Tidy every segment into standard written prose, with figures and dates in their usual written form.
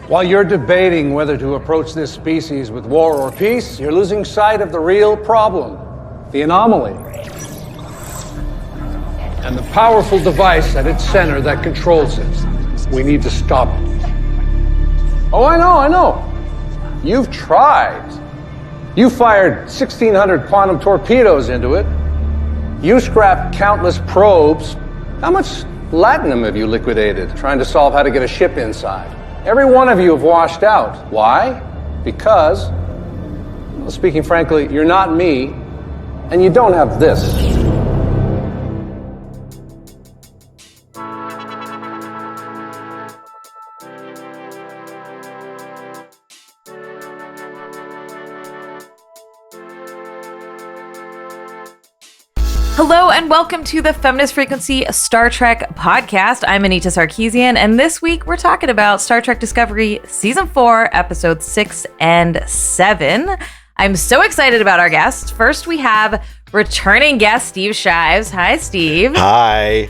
While you're debating whether to approach this species with war or peace, you're losing sight of the real problem, the anomaly, and the powerful device at its center that controls it. We need to stop it. Oh, I know. You've tried. You fired 1,600 quantum torpedoes into it. You scrapped countless probes. How much latinum have you liquidated trying to solve how to get a ship inside? Every one of you have washed out. Why? Because, well, speaking frankly, you're not me, and you don't have this. Hello and welcome to the Feminist Frequency Star Trek podcast. I'm Anita Sarkeesian, and this week we're talking about Star Trek Discovery Season 4, Episodes 6 and 7. I'm so excited about our guests. First, we have returning guest Steve Shives. Hi, Steve. Hi.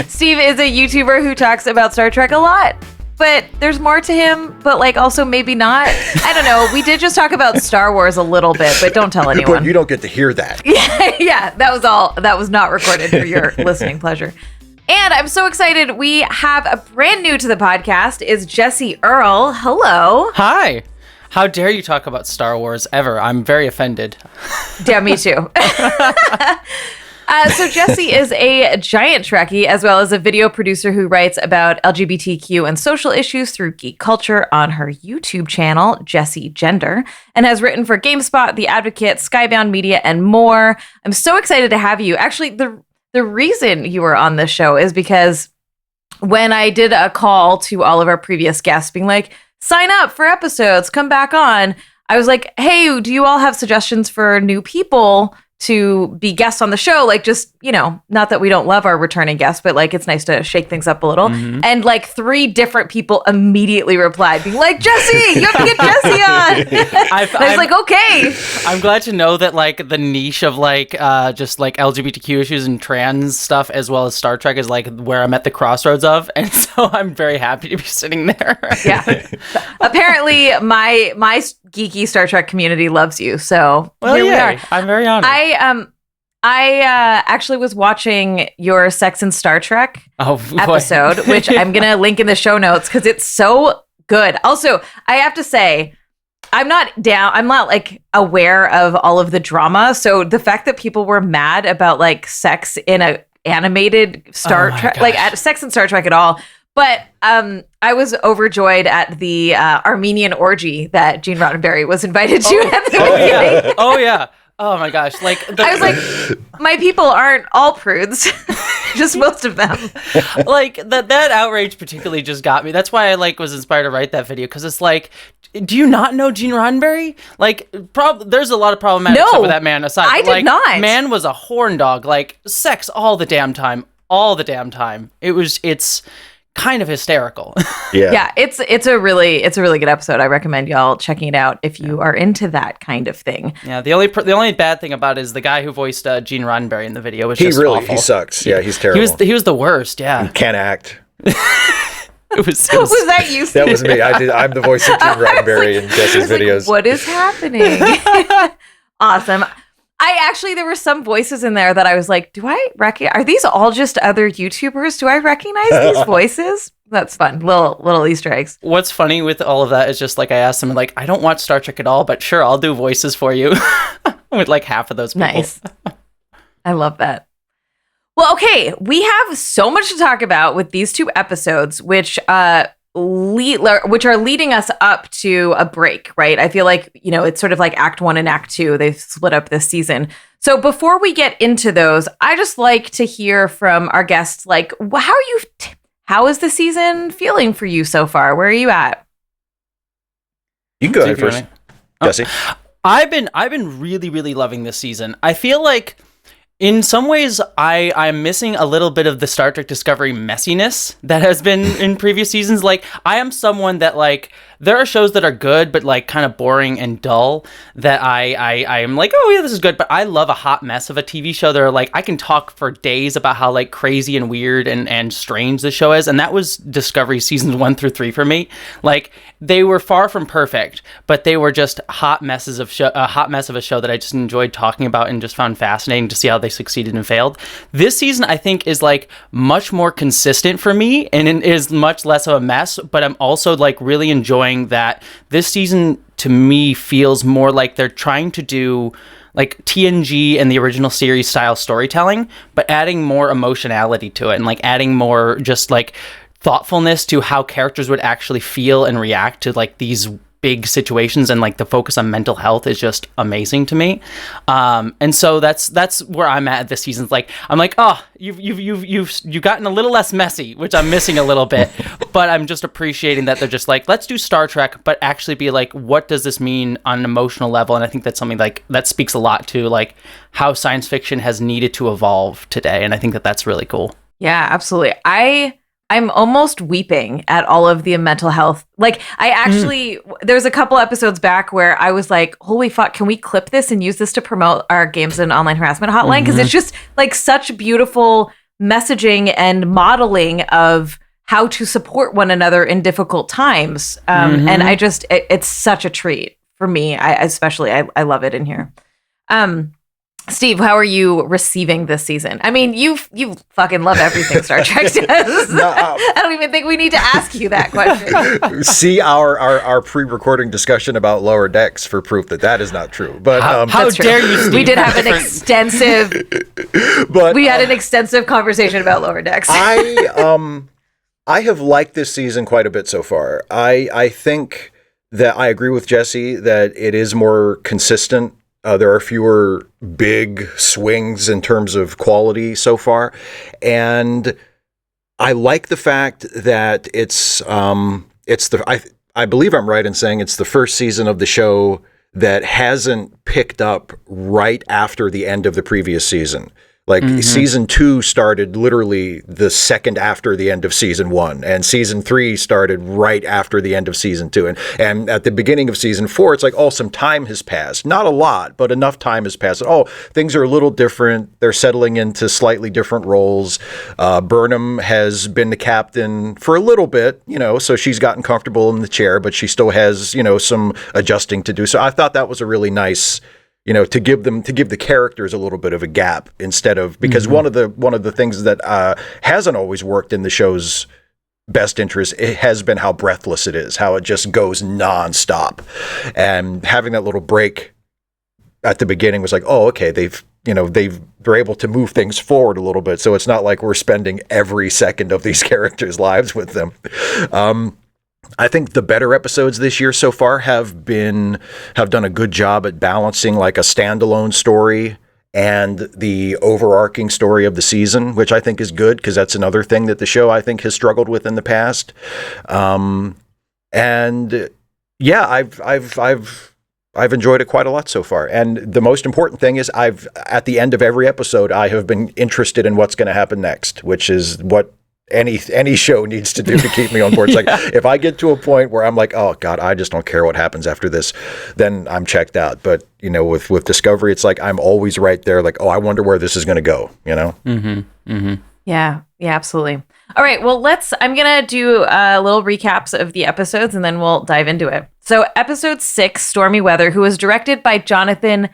Steve is a YouTuber who talks about Star Trek a lot. But there's more to him, but like also maybe not. I don't know. We did just talk about Star Wars a little bit, but don't tell anyone. But you don't get to hear that. Yeah, that was all. That was not recorded for your listening pleasure. And I'm so excited. We have a brand new to the podcast is Jessie Earl. Hello. Hi. How dare you talk about Star Wars ever? I'm very offended. Yeah, me too. So Jessie is a giant Trekkie, as well as a video producer who writes about LGBTQ and social issues through geek culture on her YouTube channel, Jessie Gender, and has written for GameSpot, The Advocate, Skybound Media, and more. I'm so excited to have you. Actually, the reason you were on this show is because when I did a call to all of our previous guests being like, sign up for episodes, come back on, I was like, hey, do you all have suggestions for new people to be guests on the show? Like, just, you know, not that we don't love our returning guests, but like it's nice to shake things up a little. Mm-hmm. And like 3 different people immediately replied being like, Jessie, you have to get Jessie on. I was like, okay. I'm glad to know that like the niche of like just like LGBTQ issues and trans stuff as well as Star Trek is like where I'm at the crossroads of, and so I'm very happy to be sitting there. Yeah. Apparently my geeky Star Trek community loves you, so here we are. I'm very honored. I actually was watching your Sex and Star Trek episode, which I'm going to link in the show notes because it's so good. Also, I have to say, I'm not like aware of all of the drama. So the fact that people were mad about like sex in a animated Star Trek, like sex and Star Trek at all. But I was overjoyed at the Armenian orgy that Gene Roddenberry was invited to at the beginning. Oh, yeah. Oh my gosh! Like I was like, my people aren't all prudes, just most of them. Like that outrage particularly just got me. That's why I like was inspired to write that video because it's like, do you not know Gene Roddenberry? Like, there's a lot of problematic stuff with that man aside. I did not. Man was a horn dog. Like sex all the damn time. It's kind of hysterical. Yeah, it's a really good episode. I recommend y'all checking it out if you are into that kind of thing. Yeah, the only bad thing about it is the guy who voiced Gene Roddenberry in the video was just awful. He sucks. Yeah, he's terrible. He was the worst. Yeah, he can't act. Was that you, Steve? That was me. I'm the voice of Gene Roddenberry in Jessie's videos. Like, what is happening? Awesome. There were some voices in there that I was like, do I recognize? Are these all just other YouTubers? Do I recognize these voices? That's fun. Little Easter eggs. What's funny with all of that is just like I asked them, like, I don't watch Star Trek at all, but sure, I'll do voices for you with like half of those people. Nice. I love that. Well, okay, we have so much to talk about with these 2 episodes, which are leading us up to a break, right? I feel like, you know, it's sort of like Act 1 and Act 2. They've split up this season. So before we get into those, I just like to hear from our guests, like, how is the season feeling for you so far? Where are you at? You can go ahead first, Jessie. I've been really, really loving this season. I feel like in some ways, I'm missing a little bit of the Star Trek Discovery messiness that has been in previous seasons. Like, I am someone that, like, there are shows that are good, but like kind of boring and dull that I am like, oh yeah, this is good. But I love a hot mess of a TV show. That are like, I can talk for days about how like crazy and weird and strange the show is. And that was Discovery seasons 1 through 3 for me. Like, they were far from perfect, but they were just a hot mess of a show that I just enjoyed talking about and just found fascinating to see how they succeeded and failed. This season, I think, is like much more consistent for me and it is much less of a mess, but I'm also like really enjoying that this season to me feels more like they're trying to do like TNG and the original series style storytelling, but adding more emotionality to it and like adding more just like thoughtfulness to how characters would actually feel and react to like these big situations, and like the focus on mental health is just amazing to me. And so that's where I'm at this season. Like, I'm like, oh, you've gotten a little less messy, which I'm missing a little bit, but I'm just appreciating that they're just like, let's do Star Trek, but actually be like, what does this mean on an emotional level? And I think that's something like that speaks a lot to like how science fiction has needed to evolve today. And I think that that's really cool. Yeah, absolutely. I'm almost weeping at all of the mental health. Like, I actually, there's a couple episodes back where I was like, holy fuck, can we clip this and use this to promote our games and online harassment hotline? Because it's just like such beautiful messaging and modeling of how to support one another in difficult times. And I just, it's such a treat for me. I love it in here. Steve, how are you receiving this season? I mean, you fucking love everything Star Trek does. I don't even think we need to ask you that question. See our pre-recording discussion about Lower Decks for proof that is not true. But how dare you, Steve? We did have an extensive. We had an extensive conversation about Lower Decks. I have liked this season quite a bit so far. I think that I agree with Jessie that it is more consistent. There are fewer big swings in terms of quality so far. And I like the fact that I believe I'm right in saying it's the first season of the show that hasn't picked up right after the end of the previous season. Like season 2 started literally the second after the end of season 1, and season 3 started right after the end of season 2. And at the beginning of season 4, it's like, oh, some time has passed. Not a lot, but enough time has passed. Oh, things are a little different. They're settling into slightly different roles. Burnham has been the captain for a little bit, so she's gotten comfortable in the chair, but she still has, some adjusting to do. So I thought that was a really nice, to give the characters a little bit of a gap instead of, because one of the things that hasn't always worked in the show's best interest, it has been how breathless it is, how it just goes nonstop, and having that little break at the beginning was like, oh, okay, they're able to move things forward a little bit, so it's not like we're spending every second of these characters' lives with them. I think the better episodes this year so far have done a good job at balancing like a standalone story and the overarching story of the season, which I think is good because that's another thing that the show I think has struggled with in the past. And yeah, I've enjoyed it quite a lot so far. And the most important thing is at the end of every episode, I have been interested in what's going to happen next, which is what any show needs to do to keep me on board. It's like, if I get to a point where I'm like, oh God, I just don't care what happens after this, then I'm checked out. But, with Discovery, it's like, I'm always right there. Like, oh, I wonder where this is going to go, Yeah, absolutely. All right. Well, I'm going to do little recaps of the episodes and then we'll dive into it. So episode 6, Stormy Weather, who was directed by Jonathan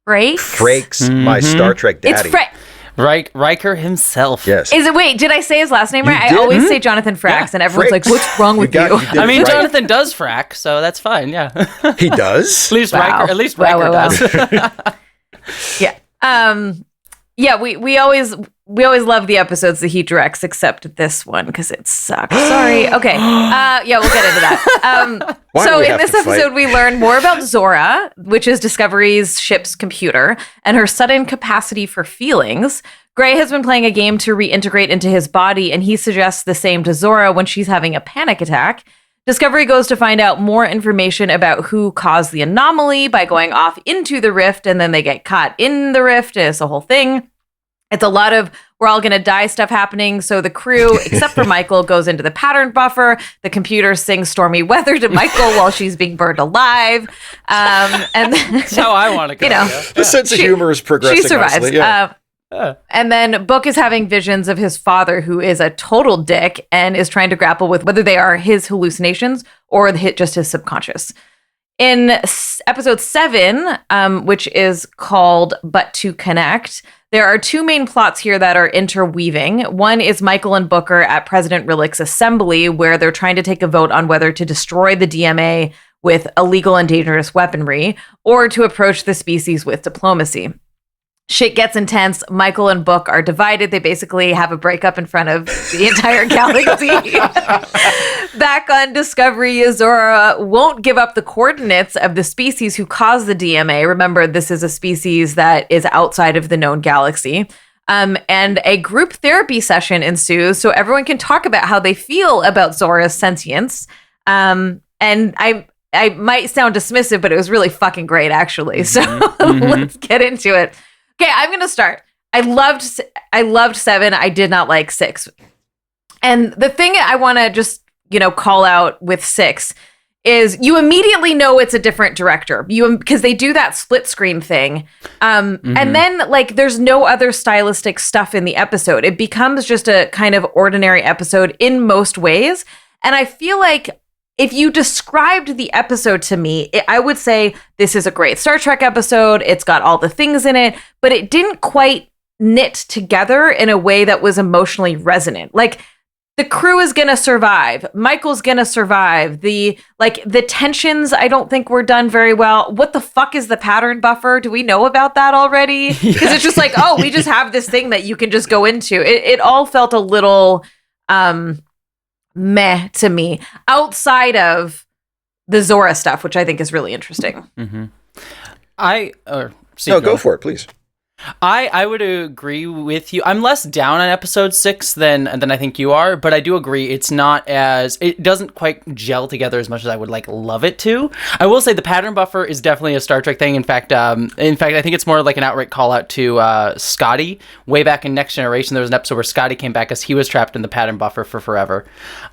Frakes. Frakes, my Star Trek daddy. It's Riker himself. Yes. Is it? Wait, did I say his last name right? I always say Jonathan Frakes, and everyone's like, "What's wrong with you?" I mean, Jonathan does frack, so that's fine. Yeah, he does. At least Riker does. Yeah. Yeah. We always love the episodes that he directs, except this one because it sucks. Sorry. Okay. Yeah, we'll get into that. So in this episode, we learn more about Zora, which is Discovery's ship's computer, and her sudden capacity for feelings. Gray has been playing a game to reintegrate into his body, and he suggests the same to Zora when she's having a panic attack. Discovery goes to find out more information about who caused the anomaly by going off into the rift, and then they get caught in the rift. It's a whole thing. It's a lot of we're all going to die stuff happening. So the crew, except for Michael, goes into the pattern buffer. The computer sings stormy weather to Michael while she's being burned alive. And That's how I want to go. The sense of humor is progressing. She survives. Nicely, yeah. And then Book is having visions of his father, who is a total dick and is trying to grapple with whether they are his hallucinations or just his subconscious. In episode 7, which is called But to Connect, there are two main plots here that are interweaving. One is Michael and Booker at President Rillick's assembly, where they're trying to take a vote on whether to destroy the DMA with illegal and dangerous weaponry or to approach the species with diplomacy. Shit gets intense. Michael and Book are divided. They basically have a breakup in front of the entire galaxy. Back on Discovery, Azora won't give up the coordinates of the species who caused the DMA. Remember, this is a species that is outside of the known galaxy. And a group therapy session ensues so everyone can talk about how they feel about Zora's sentience. And I might sound dismissive, but it was really fucking great, actually. So let's get into it. Okay, I'm going to start. I loved 7. I did not like 6. And the thing I want to just, call out with 6 is you immediately know it's a different director. Because they do that split screen thing. And then there's no other stylistic stuff in the episode. It becomes just a kind of ordinary episode in most ways. And I feel like if you described the episode to me, I would say this is a great Star Trek episode. It's got all the things in it, but it didn't quite knit together in a way that was emotionally resonant. Like, the crew is going to survive. Michael's going to survive. The tensions, I don't think were done very well. What the fuck is the pattern buffer? Do we know about that already? Because it's just we just have this thing that you can just go into. It all felt a little meh to me, outside of the Zora stuff, which I think is really interesting. Go for it, please. I would agree with you. I'm less down on episode 6 than I think you are, but I do agree it doesn't quite gel together as much as I would love it to. I will say the pattern buffer is definitely a Star Trek thing. In fact, I think it's more like an outright call out to Scotty. Way back in Next Generation, there was an episode where Scotty came back as he was trapped in the pattern buffer for forever.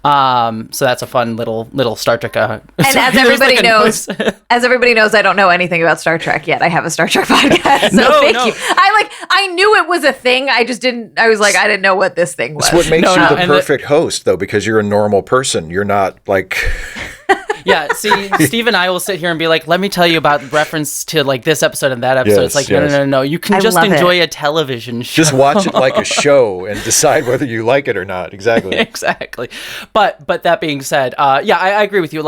So that's a fun little Star Trek. And as everybody knows, I don't know anything about Star Trek yet. I have a Star Trek podcast, so thank you. I knew it was a thing. I didn't know what this thing was. That's what makes you the perfect host, though, because you're a normal person. You're not Yeah, see, Steve and I will sit here and be like, let me tell you about reference to this episode and that episode. Yes, it's no. You can just enjoy a television show. Just watch it like a show and decide whether you like it or not. Exactly. Exactly. But that being said, I agree with you.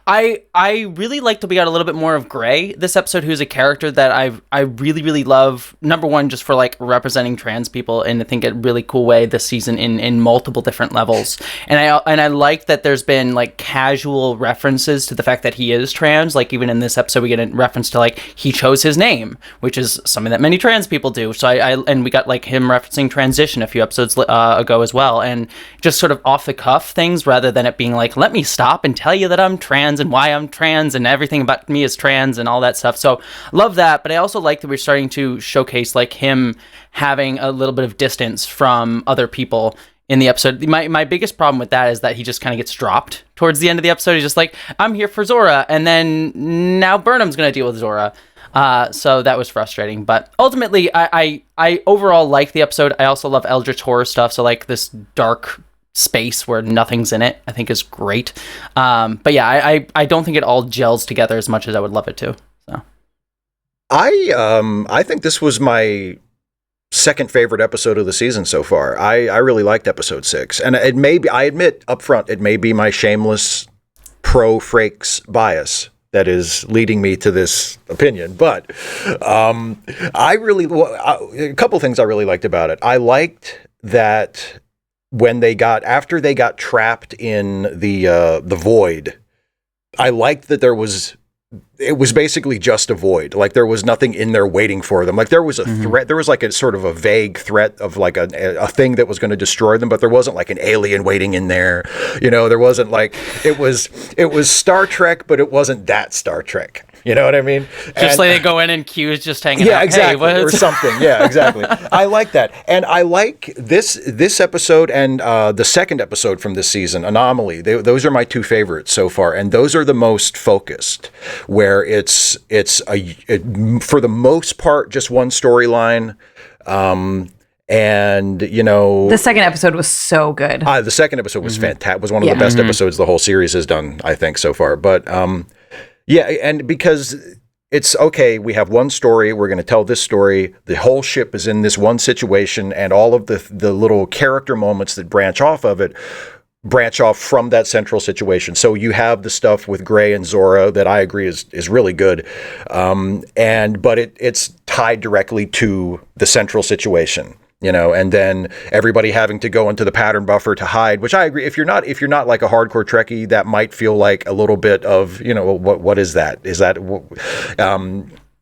I really like that we got a little bit more of Gray this episode, who's a character that I really, really love. Number one, just for representing trans people in I think a really cool way this season in multiple different levels. And I like that there's been casual references to the fact that he is trans. Even in this episode, we get a reference to he chose his name, which is something that many trans people do. So and we got him referencing transition a few episodes ago as well, and just sort of off the cuff things rather than it being let me stop and tell you that I'm trans and why I'm trans and everything about me is trans and all that stuff. So love that, but I also like that we're starting to showcase him having a little bit of distance from other people in the episode. My biggest problem with that is that he just kind of gets dropped towards the end of the episode. He's just I'm here for Zora, and then now Burnham's going to deal with Zora. So that was frustrating. But ultimately, I overall like the episode. I also love Eldritch horror stuff. So this dark space where nothing's in it, I think is great. But yeah, I don't think it all gels together as much as I would love it to. So I think this was my second favorite episode of the season so far. I really liked episode 6, and it may be, I admit up front, it may be my shameless pro Frakes bias that is leading me to this opinion, but a couple things I really liked about it. I liked that when after they got trapped in the void, I liked that it was basically just a void. There was nothing in there waiting for them. There was a threat. There was a sort of a vague threat of a thing that was going to destroy them, but there wasn't an alien waiting in there. There wasn't it was Star Trek, but it wasn't that Star Trek. You know what I mean? Just like they go in and Q's just hanging out. Yeah, exactly. Hey, or something. Yeah, exactly. I like that. And I like this episode and the second episode from this season, Anomaly. Those are my two favorites so far. And those are the most focused, where it's for the most part, just one storyline. And the second episode was so good. The second episode was fantastic. Was one of the best episodes the whole series has done, I think, so far. But yeah, and because it's okay, we have one story. We're going to tell this story. The whole ship is in this one situation, and all of the little character moments that branch off of it branch off from that central situation. So you have the stuff with Gray and Zora that I agree is really good, but it's tied directly to the central situation. And then everybody having to go into the pattern buffer to hide, which I agree. If you're not like a hardcore Trekkie, that might feel like a little bit of, what is that? Is that,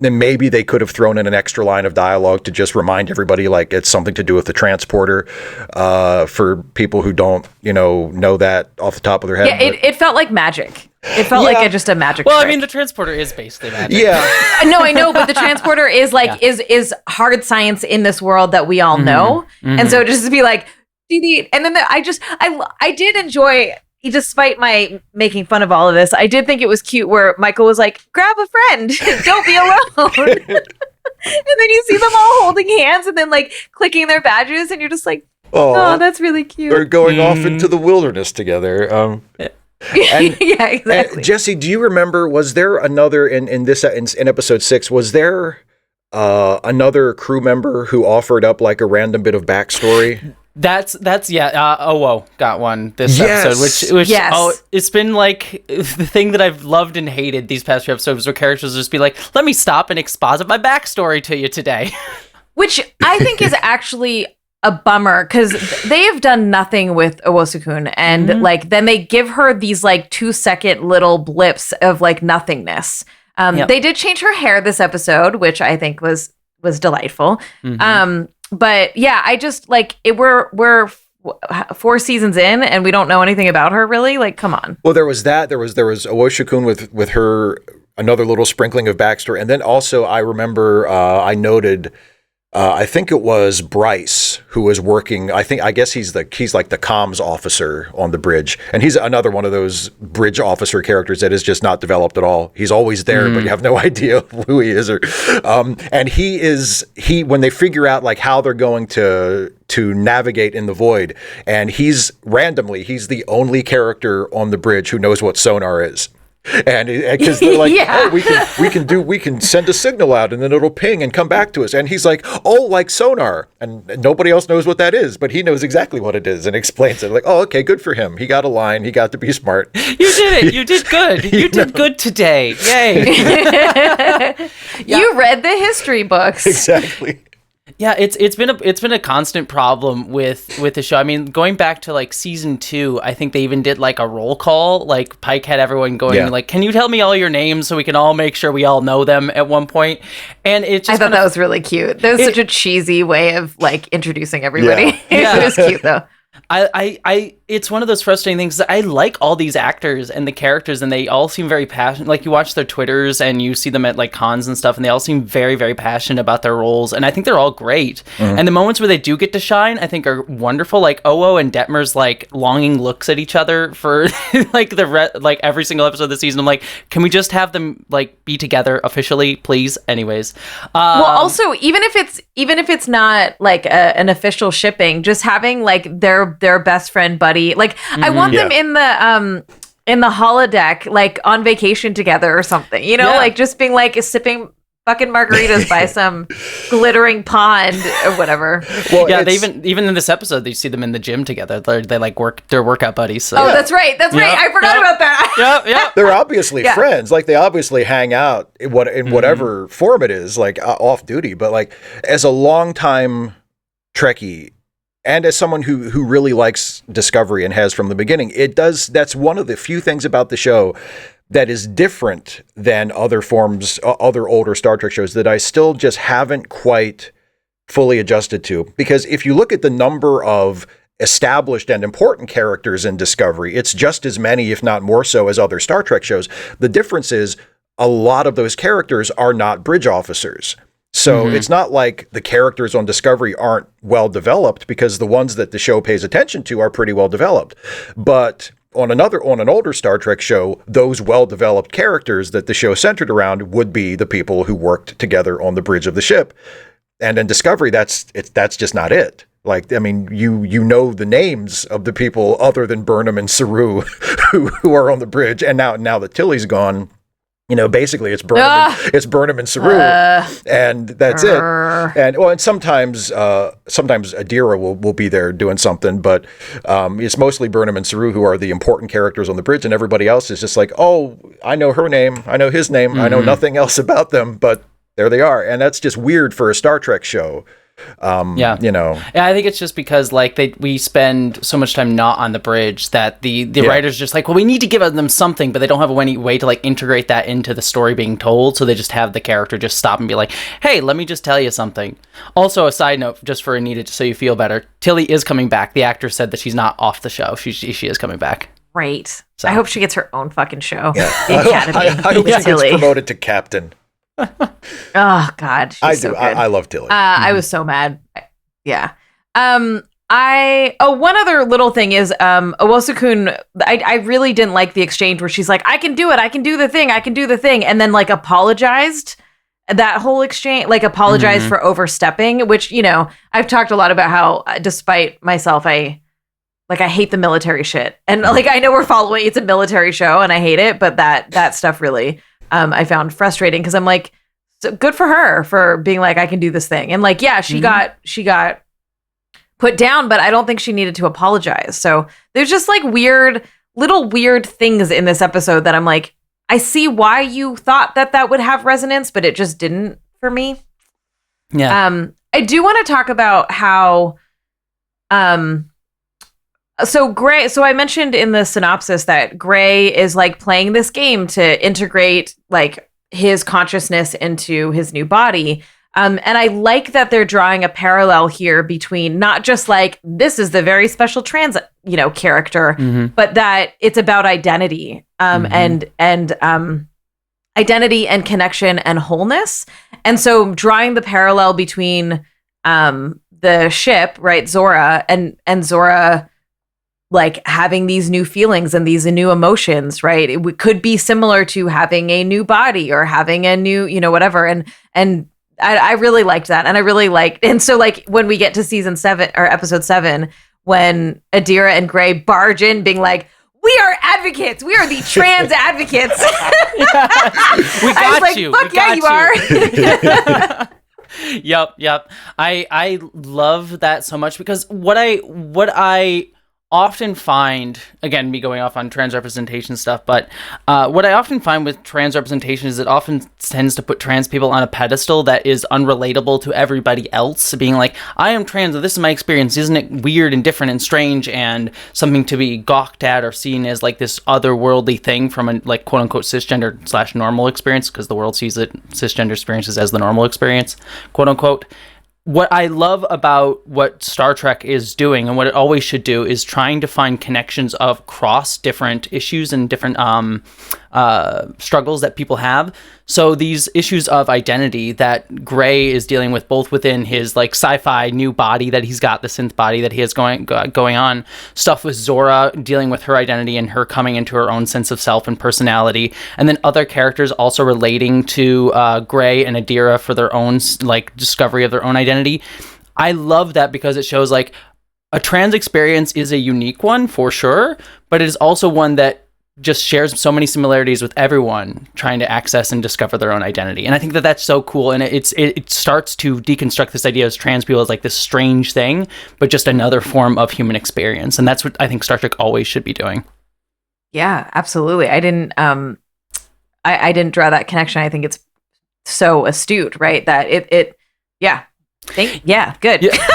then maybe they could have thrown in an extra line of dialogue to just remind everybody, like, it's something to do with the transporter, for people who don't, know that off the top of their head. Yeah, it felt like magic. It felt like just a magic Well, trick. I mean, the transporter is basically magic. Yeah. No, I know, but the transporter is like is hard science in this world that we all know, and so just to be like, and then I did enjoy, despite my making fun of all of this, I did think it was cute where Michael was like, "Grab a friend, don't be alone," and then you see them all holding hands and then like clicking their badges, and you're just like, "Oh, that's really cute." They're going off into the wilderness together. And, yeah, exactly. Jessie, do you remember? Was there another in episode 6? Was there another crew member who offered up like a random bit of backstory? That's Owo got one this episode, which it's been like the thing that I've loved and hated these past few episodes, where characters just be like, "Let me stop and exposit my backstory to you today," which I think is actually a bummer, because they have done nothing with Owosukun, and like then they give her these like 2-second little blips of like nothingness. They did change her hair this episode, which I think was delightful. But yeah, I just like it. We're 4 seasons in, and we don't know anything about her really. Like, come on. Well, there was that. There was Owosukun with her, another little sprinkling of backstory, and then also I remember I noted. I think it was Bryce who was working. I guess he's like the comms officer on the bridge, and he's another one of those bridge officer characters that is just not developed at all. He's always there, but you have no idea who he is. And he when they figure out like how they're going to navigate in the void, and he's the only character on the bridge who knows what sonar is. And because they're like, oh, we can send a signal out and then it'll ping and come back to us. And he's like, oh, like sonar. And nobody else knows what that is, but he knows exactly what it is and explains it. Like, oh, okay, good for him. He got a line. He got to be smart. You did it. You did good. You did good today. Yay. You read the history books. Exactly. Yeah, it's been a constant problem with the show. I mean, going back to like season 2, I think they even did like a roll call. Like Pike had everyone going like, "Can you tell me all your names so we can all make sure we all know them at one point?" And it just I thought that was really cute. That was such a cheesy way of like introducing everybody. Yeah. It was cute though. I it's one of those frustrating things that I like all these actors and the characters, and they all seem very passionate. Like you watch their Twitters and you see them at like cons and stuff, and they all seem very, very passionate about their roles, and I think they're all great. And the moments where they do get to shine, I think are wonderful. Like Owo and Detmer's like longing looks at each other for like like every single episode of the season. I'm like, can we just have them like be together officially, please? Anyways, well, also even if it's not like an official shipping, just having like their best friend buddy. Like I want them in the holodeck, like on vacation together or something, like just being like sipping fucking margaritas by some glittering pond or whatever. Well, yeah, they even in this episode, they see them in the gym together. They like they're workout buddies. So. Oh, that's right. I forgot about that. Yeah. They're obviously friends. Like they obviously hang out in whatever form it is, like off duty. But like as a longtime Trekkie, and as someone who really likes Discovery and has from the beginning, that's one of the few things about the show that is different than other older Star Trek shows that I still just haven't quite fully adjusted to. Because if you look at the number of established and important characters in Discovery, it's just as many, if not more so, as other Star Trek shows. The difference is a lot of those characters are not bridge officers. So it's not like the characters on Discovery aren't well developed, because the ones that the show pays attention to are pretty well developed. But on an older Star Trek show, those well developed characters that the show centered around would be the people who worked together on the bridge of the ship. And in Discovery, that's just not it. Like, I mean, you know the names of the people other than Burnham and Saru who are on the bridge. And now that Tilly's gone, you know, basically it's Burnham and Saru, and that's it. And sometimes Adira will be there doing something, but it's mostly Burnham and Saru who are the important characters on the bridge, and everybody else is just like, oh, I know her name, I know his name, I know nothing else about them, but there they are. And that's just weird for a Star Trek show. You know. Yeah, I think it's just because like we spend so much time not on the bridge that the writers just like, well, we need to give them something, but they don't have any way to like integrate that into the story being told. So they just have the character just stop and be like, hey, let me just tell you something. Also, a side note, just for Anita, just so you feel better, Tilly is coming back. The actor said that she's not off the show. She is coming back. Right. So I hope she gets her own fucking show. Yeah. I hope she gets promoted to captain. Oh God, she's so good. I love Tilly. I was so mad. Yeah. One other little thing is Owosukun, I really didn't like the exchange where she's like, I can do it, I can do the thing, and then like apologized. That whole exchange, like apologized for overstepping, which, you know, I've talked a lot about how despite myself, I hate the military shit. And like I know we're following, it's a military show and I hate it, but that stuff really I found frustrating, because I'm like, so good for her for being like, I can do this thing. And like, yeah, she got put down, but I don't think she needed to apologize. So there's just like little weird things in this episode that I'm like, I see why you thought that would have resonance, but it just didn't for me. Yeah. I do want to talk about how, so Gray, so I mentioned in the synopsis that Gray is like playing this game to integrate like his consciousness into his new body. And I like that they're drawing a parallel here between not just like, this is the very special trans, you know, character, but that it's about identity, and identity and connection and wholeness. And so drawing the parallel between the ship, right, Zora, and Zora like having these new feelings and these new emotions, right? It could be similar to having a new body or having a new, you know, whatever. And I really liked that. And I really liked, and so like when we get to season 7 or episode 7, when Adira and Gray barge in being like, we are advocates. We are the trans advocates. We got you. Fuck yeah, you are. Yep. I love that so much, because what I often find, again, me going off on trans representation stuff, but what I often find with trans representation is it often tends to put trans people on a pedestal that is unrelatable to everybody else, being like, I am trans, this is my experience, isn't it weird and different and strange and something to be gawked at or seen as like this otherworldly thing from a like quote unquote cisgender / normal experience, because the world sees it cisgender experiences as the normal experience, quote unquote. What I love about what Star Trek is doing, and what it always should do, is trying to find connections across different issues and different struggles that people have. So these issues of identity that Gray is dealing with, both within his like sci-fi new body that he's got, the synth body that he has going on, stuff with Zora dealing with her identity and her coming into her own sense of self and personality, and then other characters also relating to Gray and Adira for their own like discovery of their own identity. I love that, because it shows like a trans experience is a unique one for sure, but it is also one that just shares so many similarities with everyone trying to access and discover their own identity. And I think that that's so cool. And it starts to deconstruct this idea of trans people as like this strange thing, but just another form of human experience. And that's what I think Star Trek always should be doing. Yeah, absolutely. I didn't draw that connection. I think it's so astute, right? That good. Yeah.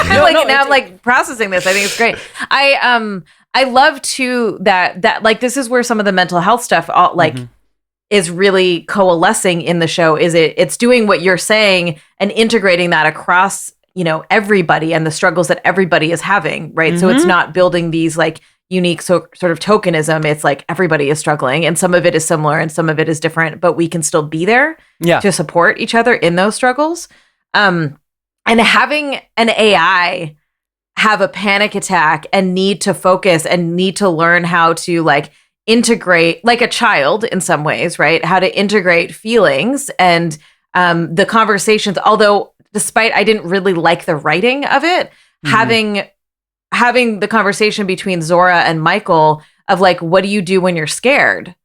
I'm like processing this. I think it's great. I love too that like this is where some of the mental health stuff is really coalescing in the show. It's doing what you're saying and integrating that across, you know, everybody and the struggles that everybody is having, right? So it's not building these like unique sort of tokenism. It's like everybody is struggling, and some of it is similar and some of it is different, but we can still be there to support each other in those struggles. And having an AI have a panic attack and need to focus and need to learn how to like integrate, like a child in some ways, right? How to integrate feelings and the conversations. Although, despite I didn't really like the writing of it, having the conversation between Zora and Michael of like, what do you do when you're scared?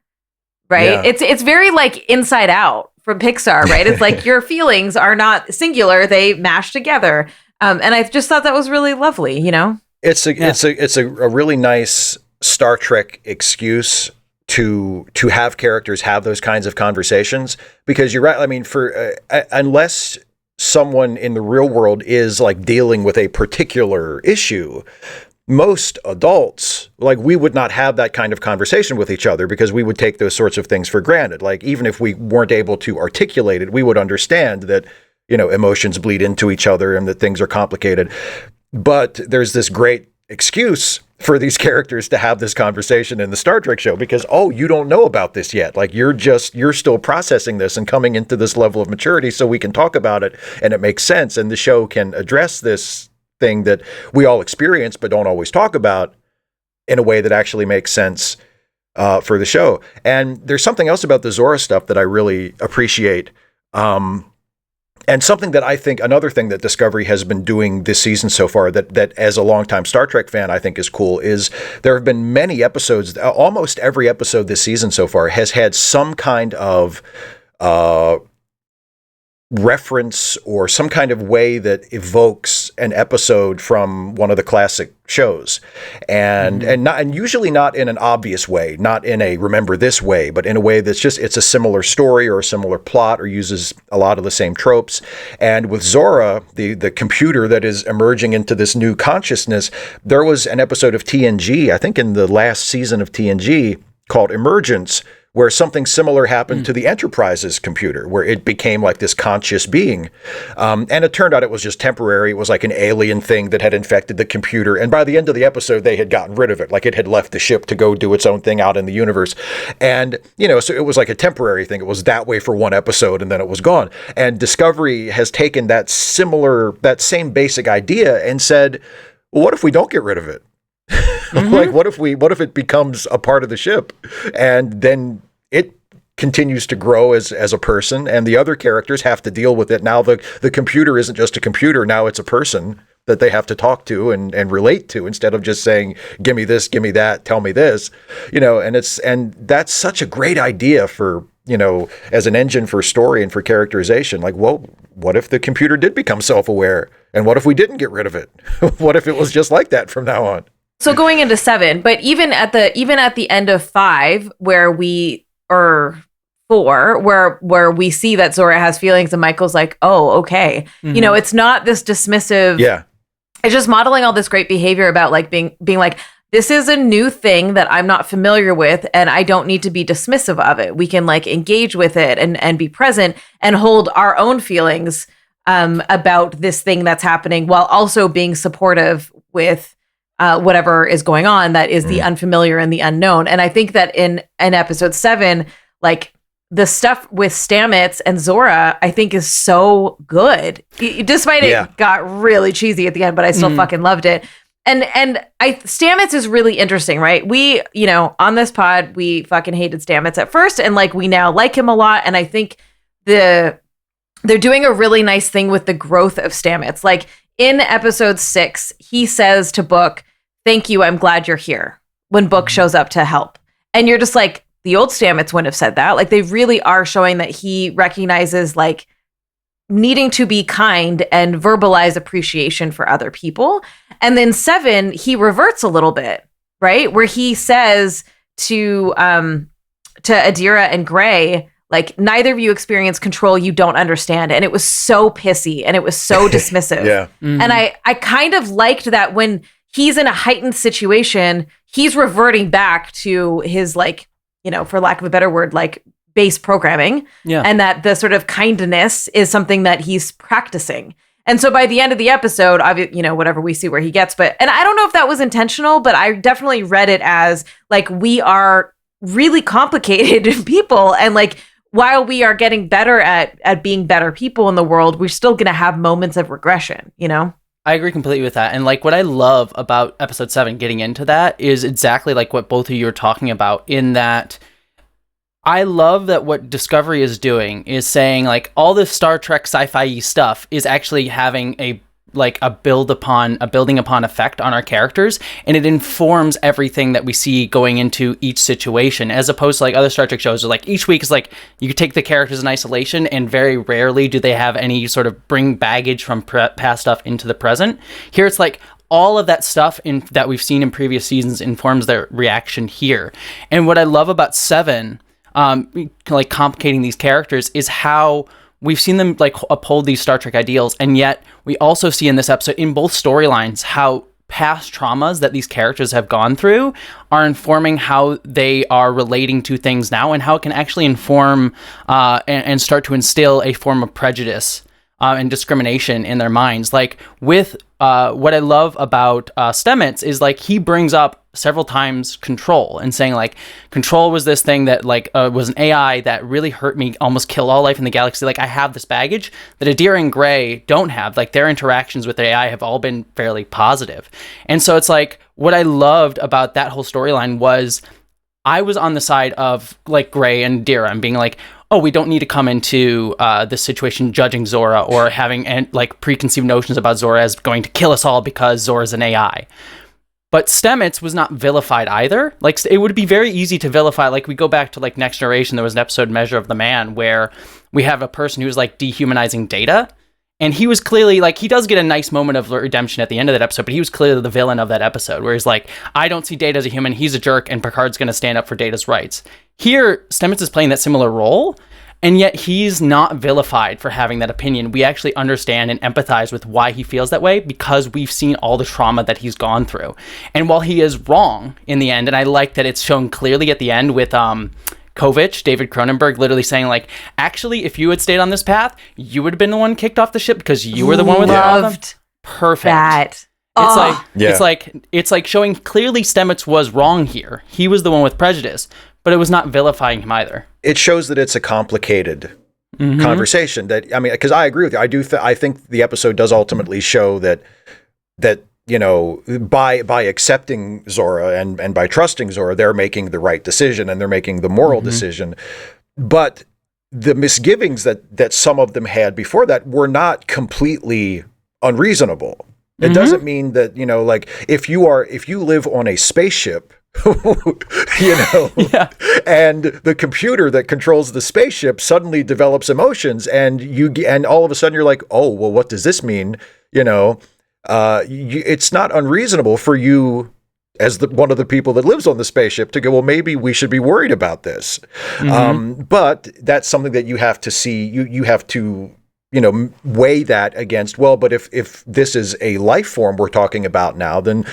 Right? Yeah. It's very like Inside Out from Pixar, right? It's like your feelings are not singular; they mash together. And I just thought that was really lovely. You know, it's a really nice Star Trek excuse to have characters have those kinds of conversations, because you're right. I mean, for unless someone in the real world is like dealing with a particular issue, most adults, like, we would not have that kind of conversation with each other because we would take those sorts of things for granted. Like, even if we weren't able to articulate it, we would understand that, you know, emotions bleed into each other and that things are complicated. But there's this great excuse for these characters to have this conversation in the Star Trek show because, oh, you don't know about this yet. Like, you're still processing this and coming into this level of maturity so we can talk about it and it makes sense. And the show can address this thing that we all experience but don't always talk about in a way that actually makes sense for the show. And there's something else about the Zora stuff that I really appreciate. And something that I think, another thing that Discovery has been doing this season so far that as a longtime Star Trek fan I think is cool, is there have been many episodes, almost every episode this season so far has had some kind of reference or some kind of way that evokes an episode from one of the classic shows, and usually not in an obvious way, not in a remember this way, but in a way that's just, it's a similar story or a similar plot or uses a lot of the same tropes. And with Zora, the computer that is emerging into this new consciousness, there was an episode of TNG, I think in the last season of TNG, called Emergence, where something similar happened to the Enterprise's computer, where it became like this conscious being. And it turned out it was just temporary. It was like an alien thing that had infected the computer. And by the end of the episode, they had gotten rid of it. Like, it had left the ship to go do its own thing out in the universe. And, you know, so it was like a temporary thing. It was that way for one episode and then it was gone. And Discovery has taken that same basic idea and said, well, what if we don't get rid of it? Like, what if it becomes a part of the ship, and then it continues to grow as a person, and the other characters have to deal with it. Now the computer isn't just a computer. Now it's a person that they have to talk to and relate to, instead of just saying, give me this, give me that, tell me this, you know, and that's such a great idea for, you know, as an engine for story and for characterization. Like, well, what if the computer did become self-aware? And what if we didn't get rid of it? What if it was just like that from now on? So going into 7, but even at the end of 5, where we see that Zora has feelings and Michael's like, oh, okay. You know, it's not this dismissive. Yeah. It's just modeling all this great behavior about like being like, this is a new thing that I'm not familiar with, and I don't need to be dismissive of it. We can like engage with it and be present and hold our own feelings about this thing that's happening, while also being supportive with whatever is going on that is the unfamiliar and the unknown. And I think that in episode 7, like, the stuff with Stamets and Zora, I think is so good. Despite it got really cheesy at the end, but I still fucking loved it. And Stamets is really interesting, right? We, you know, on this pod, we fucking hated Stamets at first, and like, we now like him a lot. And I think they're doing a really nice thing with the growth of Stamets. Like, in episode 6, he says to Book, "Thank you, I'm glad you're here," when Book shows up to help. And you're just like, the old Stamets wouldn't have said that. Like, they really are showing that he recognizes like needing to be kind and verbalize appreciation for other people. And then 7, he reverts a little bit, right? Where he says to Adira and Gray, like, neither of you experience control you don't understand. And it was so pissy and it was so dismissive. Yeah. And I kind of liked that when he's in a heightened situation, he's reverting back to his, like, you know, for lack of a better word, like, base programming. Yeah. And that the sort of kindness is something that he's practicing. And so by the end of the episode, whatever, we see where he gets. And I don't know if that was intentional, but I definitely read it as like, we are really complicated people. And like, while we are getting better at being better people in the world, we're still going to have moments of regression, you know? I agree completely with that. And like what I love about episode 7 getting into that is exactly like what both of you are talking about, in that I love that what Discovery is doing is saying like all this Star Trek sci-fi stuff is actually having a building upon effect on our characters, and it informs everything that we see going into each situation, as opposed to like other Star Trek shows where like each week is like you take the characters in isolation and very rarely do they have any sort of bring baggage from past stuff into the present. Here it's like all of that stuff that we've seen in previous seasons informs their reaction here. And what I love about 7, like complicating these characters, is how we've seen them like uphold these Star Trek ideals, and yet we also see in this episode, in both storylines, how past traumas that these characters have gone through are informing how they are relating to things now, and how it can actually inform and start to instill a form of prejudice and discrimination in their minds. Like with what I love about Stamets is like he brings up several times control, and saying like control was this thing that like was an AI that really hurt me, almost killed all life in the galaxy. Like I have this baggage that Adira and Gray don't have. Like their interactions with AI have all been fairly positive. And so it's like what I loved about that whole storyline was I was on the side of like Gray and Adira and being like, oh, we don't need to come into this situation judging Zora or having like preconceived notions about Zora as going to kill us all because Zora's an AI. But Stamets was not vilified either. Like it would be very easy to vilify. Like we go back to like Next Generation, there was an episode, Measure of the Man, where we have a person who's like dehumanizing Data. And he was clearly like, he does get a nice moment of redemption at the end of that episode, but he was clearly the villain of that episode, where he's like, I don't see Data as a human, he's a jerk, and Picard's going to stand up for Data's rights. Here, Stamets is playing that similar role, and yet he's not vilified for having that opinion. We actually understand and empathize with why he feels that way, because we've seen all the trauma that he's gone through. And while he is wrong in the end, and I like that it's shown clearly at the end with Kovich, David Cronenberg, literally saying like, actually, if you had stayed on this path, you would have been the one kicked off the ship because you were the one with the problem. Perfect. That. It's like showing clearly Stamets was wrong here. He was the one with prejudice, but it was not vilifying him either. It shows that it's a complicated conversation. That, I mean, because I agree with you. I think the episode does ultimately show that you know, by accepting Zora and by trusting Zora, they're making the right decision and they're making the moral decision. But the misgivings that some of them had before that were not completely unreasonable. It doesn't mean that, you know, like if you live on a spaceship, you know, and the computer that controls the spaceship suddenly develops emotions, and all of a sudden you're like, oh, well, what does this mean? You know, it's not unreasonable for you as one of the people that lives on the spaceship to go, well, maybe we should be worried about this. But that's something that you have to see. You have to, you know, weigh that against, well, but if this is a life form we're talking about now, then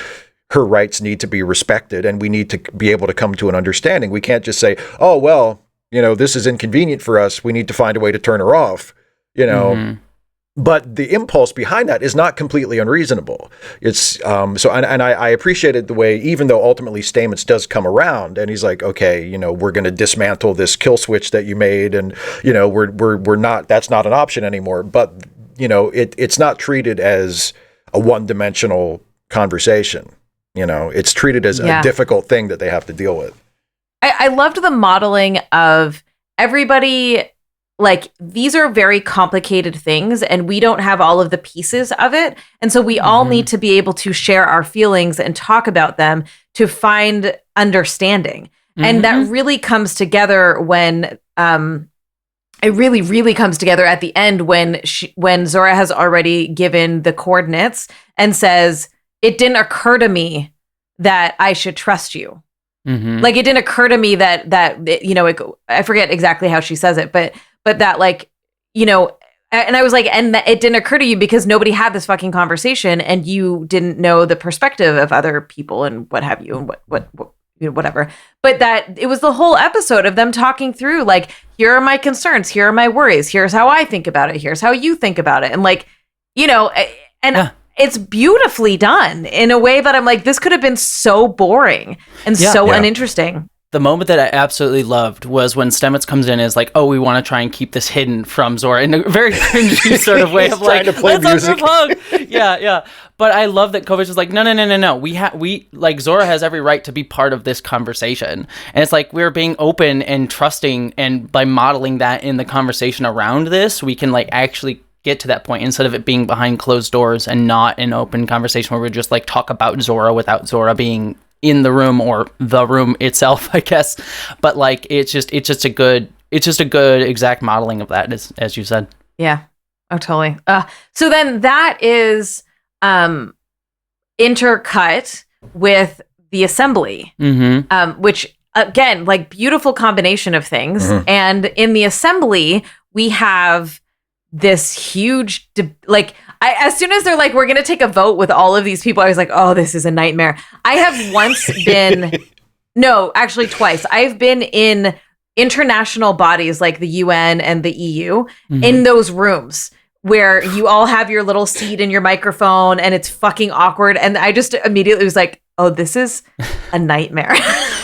her rights need to be respected, and we need to be able to come to an understanding. We can't just say, oh, well, you know, this is inconvenient for us, we need to find a way to turn her off, you know. But the impulse behind that is not completely unreasonable. It's I appreciated the way, even though ultimately Stamets does come around and he's like, okay, you know, we're going to dismantle this kill switch that you made, and you know, we're not, that's not an option anymore. But you know, it's not treated as a one-dimensional conversation. You know, it's treated as a difficult thing that they have to deal with. I loved the modeling of everybody. Like, these are very complicated things, and we don't have all of the pieces of it. And so we all need to be able to share our feelings and talk about them to find understanding. And that really comes together when, it really, really comes together at the end when Zora has already given the coordinates and says, it didn't occur to me that I should trust you. Like, it didn't occur to me that you know, I forget exactly how she says it, but that, like, you know, and I was like, and that it didn't occur to you because nobody had this fucking conversation, and you didn't know the perspective of other people and what have you, and what you know, whatever. But that it was the whole episode of them talking through, like, here are my concerns, here are my worries, here's how I think about it, here's how you think about it, and like, you know, and it's beautifully done in a way that I'm like, this could have been so boring and so uninteresting. The moment that I absolutely loved was when Stamets comes in and is like, oh, we want to try and keep this hidden from Zora in a very cringy sort of way of like, let's unplug. Yeah. But I love that Kovic is like, no. We like Zora has every right to be part of this conversation. And it's like, we're being open and trusting, and by modeling that in the conversation around this, we can like actually get to that point instead of it being behind closed doors and not an open conversation where we just like talk about Zora without Zora being in the room or the room itself, I guess. But like, it's just a good exact modeling of that, as you said. Yeah. Oh, totally. So then that is intercut with the assembly, which again, like beautiful combination of things. And in the assembly, we have this huge, as soon as they're like, we're going to take a vote with all of these people, I was like, oh, this is a nightmare. I have once been, no, actually twice. I've been in international bodies like the UN and the EU in those rooms where you all have your little seat and your microphone and it's fucking awkward. And I just immediately was like, oh, this is a nightmare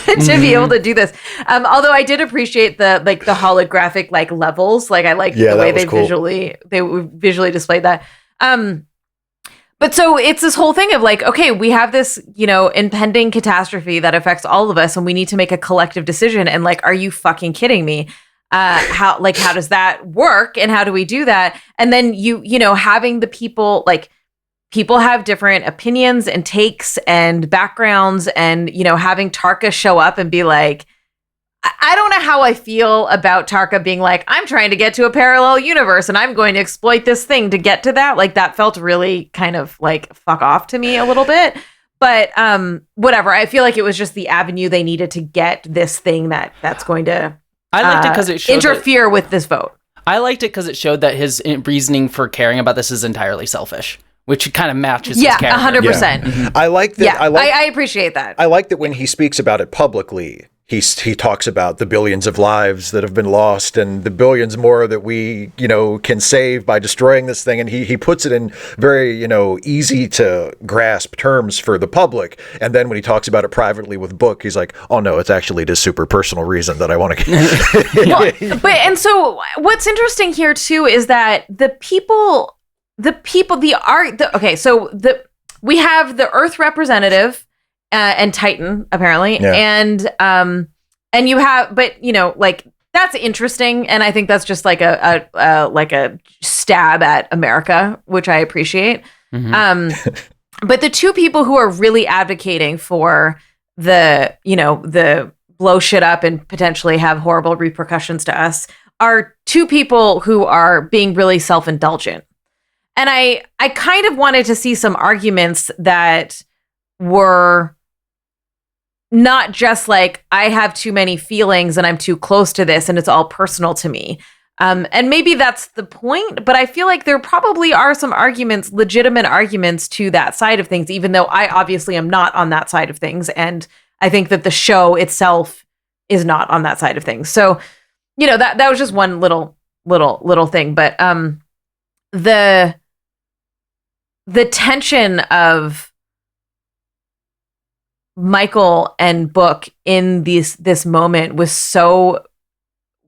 to be able to do this. Although I did appreciate the holographic like levels. Like I like the way they visually displayed that. But so it's this whole thing of like, okay, we have this, impending catastrophe that affects all of us and we need to make a collective decision. And like, are you fucking kidding me? How does that work? And how do we do that? And then having the people, like, people have different opinions and takes and backgrounds, and, having Tarka show up and be like, I don't know how I feel about Tarka being like, I'm trying to get to a parallel universe and I'm going to exploit this thing to get to that. Like, that felt really kind of like fuck off to me a little bit. But whatever. I feel like it was just the avenue they needed to get this thing that's going to I liked it because it showed interfere with this vote. I liked it because it showed that his reasoning for caring about this is entirely selfish, which kind of matches his character. 100%. Yeah. I like that. Yeah, I appreciate that. I like that when he speaks about it publicly, he talks about the billions of lives that have been lost and the billions more that we, can save by destroying this thing. And he puts it in very, easy to grasp terms for the public. And then when he talks about it privately with Book, he's like, oh no, it's actually this super personal reason that I want to get. And so what's interesting here too is that we have the Earth representative and Titan apparently, and you have, but that's interesting, and I think that's just like a stab at America, which I appreciate. But the two people who are really advocating for the blow shit up and potentially have horrible repercussions to us are two people who are being really self-indulgent. And I kind of wanted to see some arguments that were not just like, I have too many feelings and I'm too close to this and it's all personal to me. And maybe that's the point, but I feel like there probably are some arguments, legitimate arguments to that side of things, even though I obviously am not on that side of things. And I think that the show itself is not on that side of things. So, that was just one little thing. But the tension of Michael and Book in this moment was so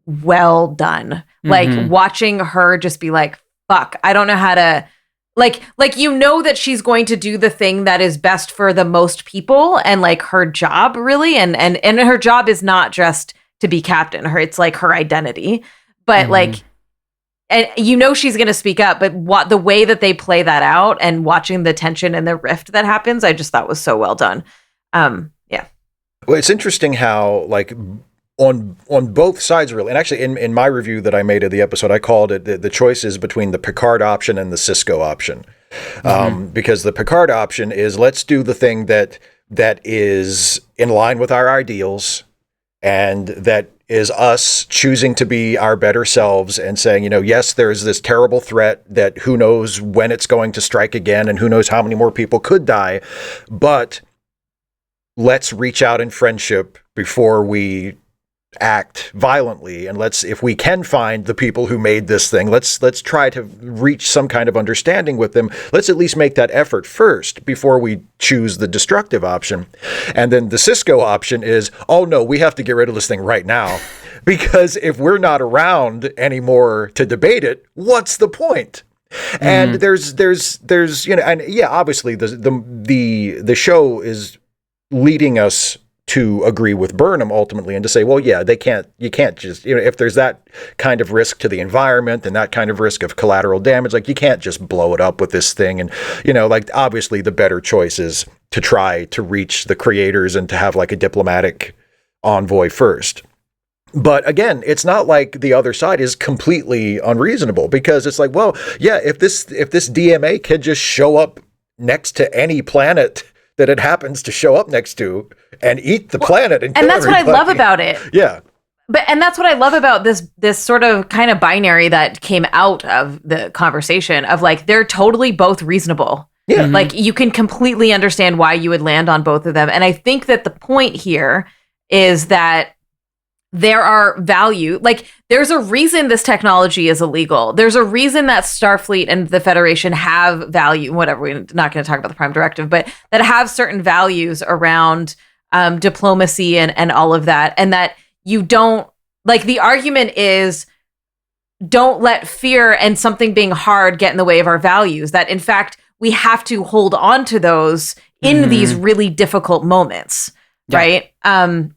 well done. Like watching her just be like, fuck, I don't know how to like that she's going to do the thing that is best for the most people, and like her job really, and her job is not just to be captain. It's like her identity. But like, and she's going to speak up, but the way that they play that out and watching the tension and the rift that happens, I just thought was so well done. Well, it's interesting how like on both sides really, and actually in my review that I made of the episode, I called it the choices between the Picard option and the Sisko option, because the Picard option is, let's do the thing that is in line with our ideals, and that is us choosing to be our better selves and saying, yes, there's this terrible threat that who knows when it's going to strike again and who knows how many more people could die, but let's reach out in friendship before we act violently, and if we can find the people who made this thing, let's try to reach some kind of understanding with them. Let's at least make that effort first before we choose the destructive option. And then the Cisco option is, oh no, we have to get rid of this thing right now, because if we're not around anymore to debate it, what's the point? And there's and yeah, obviously the show is leading us to agree with Burnham ultimately, and to say, well, yeah, you can't just, if there's that kind of risk to the environment and that kind of risk of collateral damage, like, you can't just blow it up with this thing. And, obviously the better choice is to try to reach the creators and to have like a diplomatic envoy first. But again, it's not like the other side is completely unreasonable, because it's like, well, yeah, if this DMA can just show up next to any planet that it happens to show up next to and eat the planet and kill that's everybody. What I love about it. Yeah. And that's what I love about this sort of kind of binary that came out of the conversation of like, they're totally both reasonable. Yeah. Like, you can completely understand why you would land on both of them. And I think that the point here is that there are value, like, there's a reason this technology is illegal. There's a reason that Starfleet and the Federation have value, whatever, we're not going to talk about the Prime Directive, but that have certain values around diplomacy and all of that. And that you don't, like, the argument is, don't let fear and something being hard get in the way of our values. That, in fact, we have to hold on to those in these really difficult moments, right? And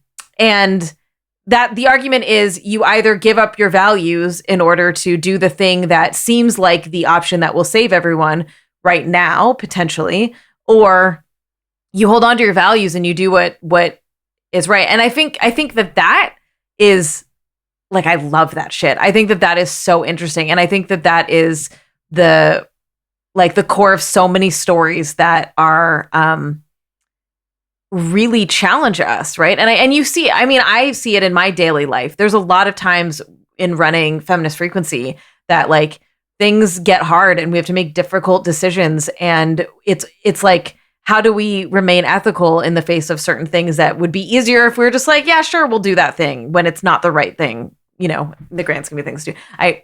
that the argument is, you either give up your values in order to do the thing that seems like the option that will save everyone right now, potentially, or you hold on to your values and you do what is right. And I think that is, like, I love that shit. I think that is so interesting. And I think that is the core of so many stories that are, really challenge us, right? And you see, I mean, I see it in my daily life. There's a lot of times in running Feminist Frequency that, like, things get hard and we have to make difficult decisions, and it's like, how do we remain ethical in the face of certain things that would be easier if we were just like, yeah, sure, we'll do that thing, when it's not the right thing, in the grand scheme of things to do. I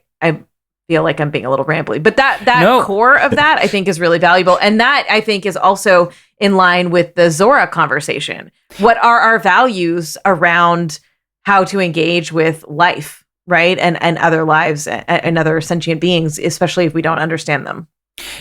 feel like I'm being a little rambly, but that core of that, I think, is really valuable. And that, I think, is also in line with the Zora conversation. What are our values around how to engage with life, right? And other lives and other sentient beings, especially if we don't understand them.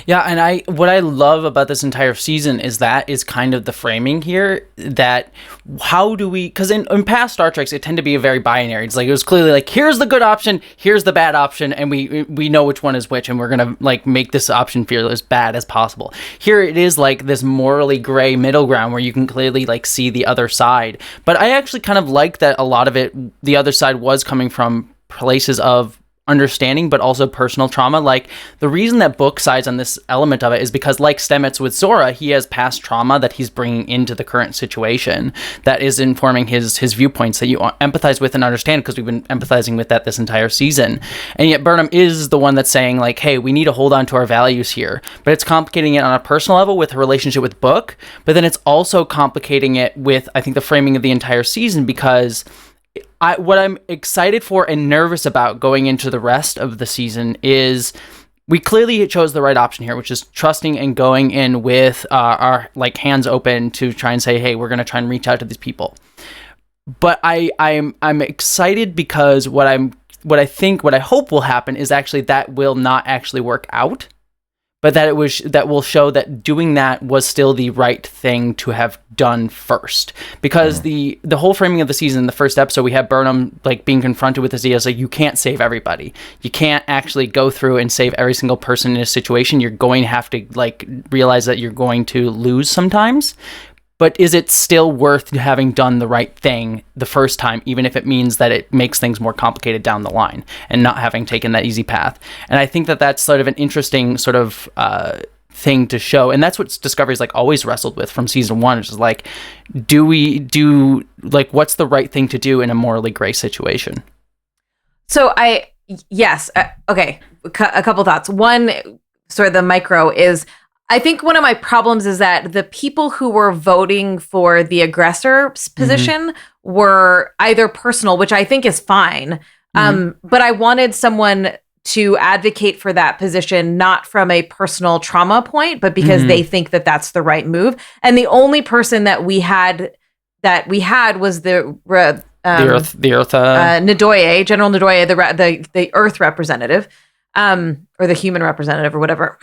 Yeah, and what I love about this entire season is kind of the framing here, that how do we, because in past Star Treks, it tend to be a very binary. It's like, it was clearly like, here's the good option, here's the bad option, and we know which one is which, and we're gonna, like, make this option feel as bad as possible. Here it is like this morally gray middle ground where you can clearly, like, see the other side. But I actually kind of like that a lot of it, the other side was coming from places of understanding, but also personal trauma. Like, the reason that Book sides on this element of it is because, like Stamets with Zora, he has past trauma that he's bringing into the current situation that is informing his viewpoints that you empathize with and understand, because we've been empathizing with that this entire season. And yet Burnham is the one that's saying, like, hey, we need to hold on to our values here. But it's complicating it on a personal level with her relationship with Book, but then it's also complicating it with, I think, the framing of the entire season, because what I'm excited for and nervous about going into the rest of the season is, we clearly chose the right option here, which is trusting and going in with our, like, hands open to try and say, hey, we're going to try and reach out to these people. But I'm excited because what I hope will happen is actually that will not actually work out, but that that will show that doing that was still the right thing to have done first. Because the whole framing of the season, the first episode, we have Burnham, like, being confronted with this idea, like, you can't save everybody. You can't actually go through and save every single person in a situation. You're going to have to, like, realize that you're going to lose sometimes. But is it still worth having done the right thing the first time, even if it means that it makes things more complicated down the line, and not having taken that easy path? And I think that that's sort of an interesting sort of thing to show. And that's what Discovery's, like, always wrestled with from season one, which is like, what's the right thing to do in a morally gray situation? So okay, a couple thoughts. One, sort of the micro, is I think one of my problems is that the people who were voting for the aggressor's position were either personal, which I think is fine. But I wanted someone to advocate for that position, not from a personal trauma point, but because they think that that's the right move. And the only person that we had was the Earth, Ndoye, General Ndoye, the Earth representative, or the human representative, or whatever.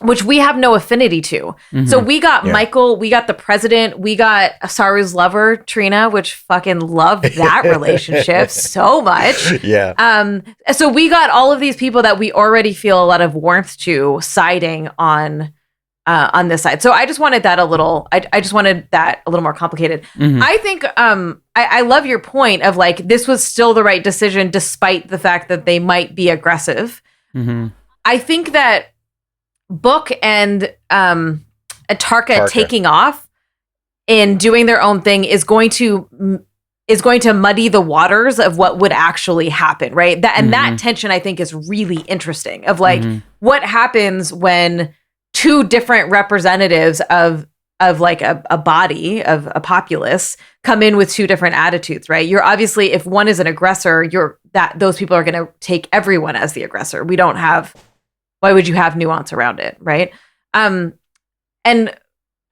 Which we have no affinity to. So we got Michael, we got the president, we got Saru's lover, Trina, which fucking loved that relationship so much. Yeah. So we got all of these people that we already feel a lot of warmth to siding on this side. So I just wanted that I just wanted that a little more complicated. I think I love your point of like, this was still the right decision despite the fact that they might be aggressive. I think that Book and Tarka taking off and doing their own thing is going to muddy the waters of what would actually happen, right? That tension I think is really interesting of like what happens when two different representatives of like a body of a populace come in with two different attitudes, right? You're obviously, if one is an aggressor, those people are going to take everyone as the aggressor. Why would you have nuance around it, right? And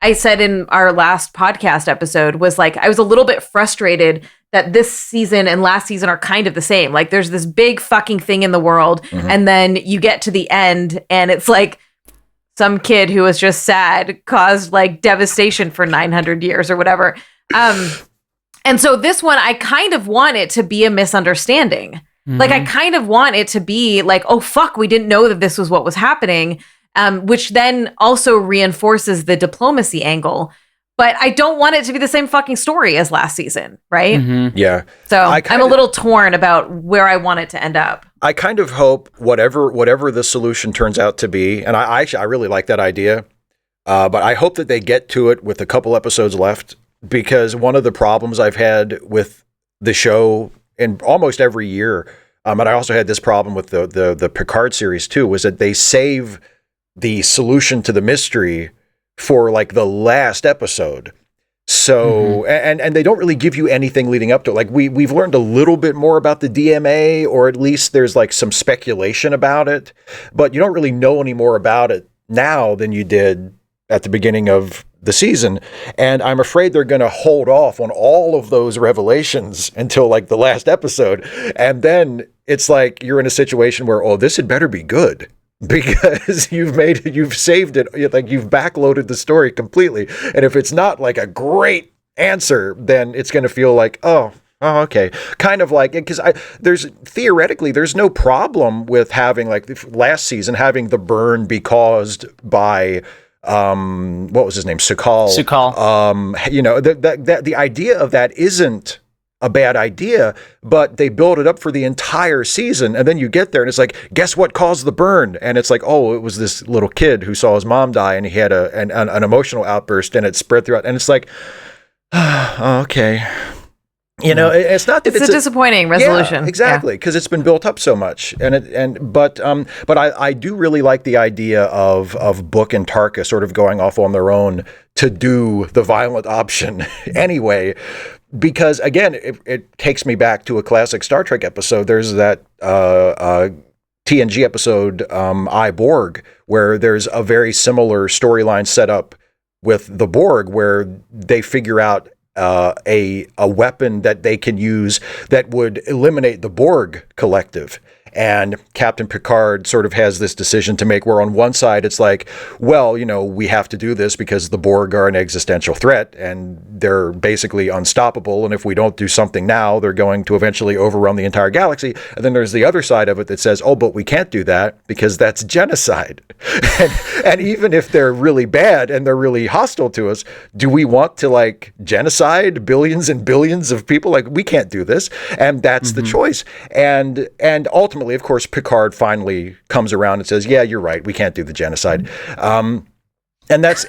I said in our last podcast episode was like, I was a little bit frustrated that this season and last season are kind of the same. Like there's this big fucking thing in the world, and then you get to the end and it's like some kid who was just sad caused like devastation for 900 years or whatever. And so this one, I kind of want it to be a misunderstanding. Like, I kind of want it to be like, oh, fuck, we didn't know that this was what was happening, which then also reinforces the diplomacy angle. But I don't want it to be the same fucking story as last season, right? Yeah. So I'm a little torn about where I want it to end up. I kind of hope whatever the solution turns out to be, and I really like that idea, but I hope that they get to it with a couple episodes left, because one of the problems I've had with the show in almost every year, and I also had this problem with the Picard series too, was that they save the solution to the mystery for like the last episode. So, and they don't really give you anything leading up to it. Like we've learned a little bit more about the DMA, or at least there's like some speculation about it, but you don't really know any more about it now than you did at the beginning of the season. And I'm afraid they're going to hold off on all of those revelations until like the last episode. And then it's like you're in a situation where, oh, this had better be good, because you've saved it, like you've backloaded the story completely. And if it's not like a great answer, then it's going to feel like, oh, okay. Kind of like, because theoretically, there's no problem with having, like last season, having the burn be caused by, what was his name? Su'Kal. The idea of that isn't a bad idea, but they build it up for the entire season, and then you get there and it's like, guess what caused the burn? And it's like, oh, it was this little kid who saw his mom die and he had an emotional outburst, and it spread throughout, and it's like, okay. You know, it's not that it's a disappointing resolution. Yeah, exactly, because it's been built up so much, but I do really like the idea of Book and Tarka sort of going off on their own to do the violent option anyway, because again, it takes me back to a classic Star Trek episode. There's that TNG episode, I, Borg, where there's a very similar storyline set up with the Borg, where they figure out a weapon that they can use that would eliminate the Borg collective. And Captain Picard sort of has this decision to make, where on one side it's like, well, you know, we have to do this because the Borg are an existential threat and they're basically unstoppable. And if we don't do something now, they're going to eventually overrun the entire galaxy. And then there's the other side of it that says, oh, but we can't do that because that's genocide. and even if they're really bad and they're really hostile to us, do we want to like genocide billions and billions of people? Like, we can't do this. And that's the choice. And ultimately, of course, Picard finally comes around and says, yeah, you're right. We can't do the genocide. And that's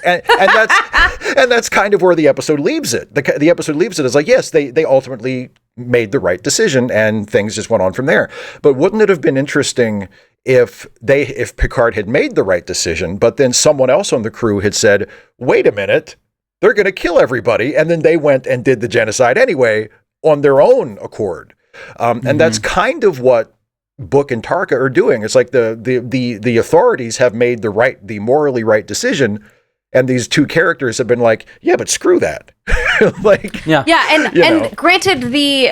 kind of where the episode leaves it. The episode leaves it as like, yes, they ultimately made the right decision and things just went on from there. But wouldn't it have been interesting if Picard had made the right decision, but then someone else on the crew had said, wait a minute, they're going to kill everybody. And then they went and did the genocide anyway on their own accord. And that's kind of what Book and Tarka are doing. It's like the authorities have made the morally right decision. And these two characters have been like, yeah, but screw that. And granted the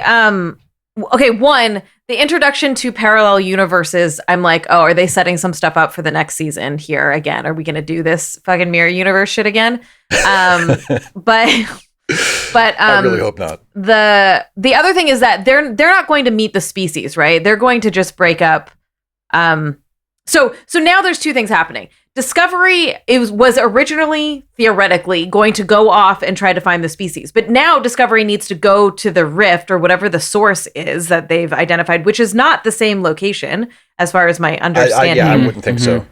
introduction to parallel universes, I'm like, oh, are they setting some stuff up for the next season here again? Are we going to do this fucking mirror universe shit again? But I really hope not. The other thing is that they're not going to meet the species, right? They're going to just break up. So now there's two things happening. Discovery was originally theoretically going to go off and try to find the species, but now Discovery needs to go to the rift or whatever the source is that they've identified, which is not the same location as far as my understanding. I wouldn't think so.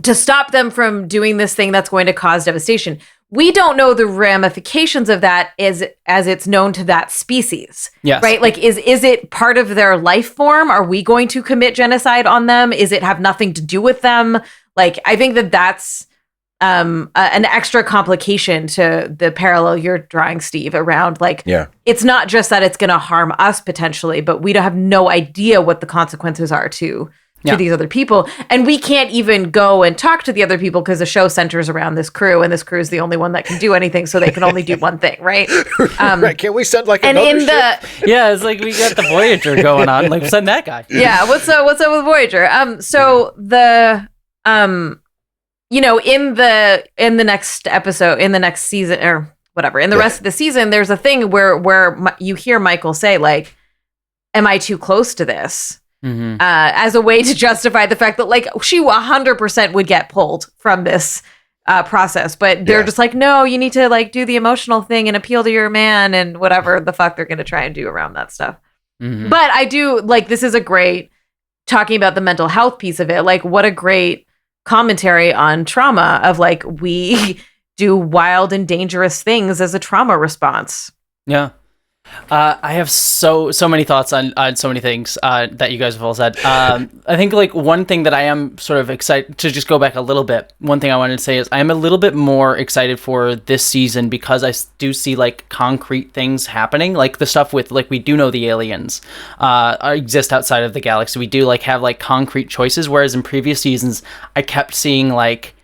To stop them from doing this thing that's going to cause devastation. We don't know the ramifications of that as it's known to that species. Yes. Right? Like, is it part of their life form? Are we going to commit genocide on them? Is it have nothing to do with them? Like, I think that's an extra complication to the parallel you're drawing, Steve, around, like, it's not just that it's going to harm us potentially, but we don't have no idea what the consequences are to these other people. And we can't even go and talk to the other people because the show centers around this crew, and this crew is the only one that can do anything, so they can only do one thing, right? Right. Can't we send like another ship? It's like we got the Voyager going on. Like, send that guy. Yeah, what's up with Voyager? So the in the next episode, in the next season, or whatever, in the rest of the season, there's a thing where you hear Michael say, like, am I too close to this? As a way to justify the fact that, like, she 100% would get pulled from this process, but they're just like, no, you need to, like, do the emotional thing and appeal to your man and whatever the fuck they're going to try and do around that stuff. But I do, like, this is a great, talking about the mental health piece of it, like, what a great commentary on trauma of, like, we do wild and dangerous things as a trauma response. Yeah. I have so many thoughts on so many things that you guys have all said. I think, like, one thing that I am sort of excited to just go back a little bit. One thing I wanted to say is I am a little bit more excited for this season because I do see, like, concrete things happening, like the stuff with, like, we do know the aliens exist outside of the galaxy. We do, like, have, like, concrete choices, whereas in previous seasons I kept seeing, like,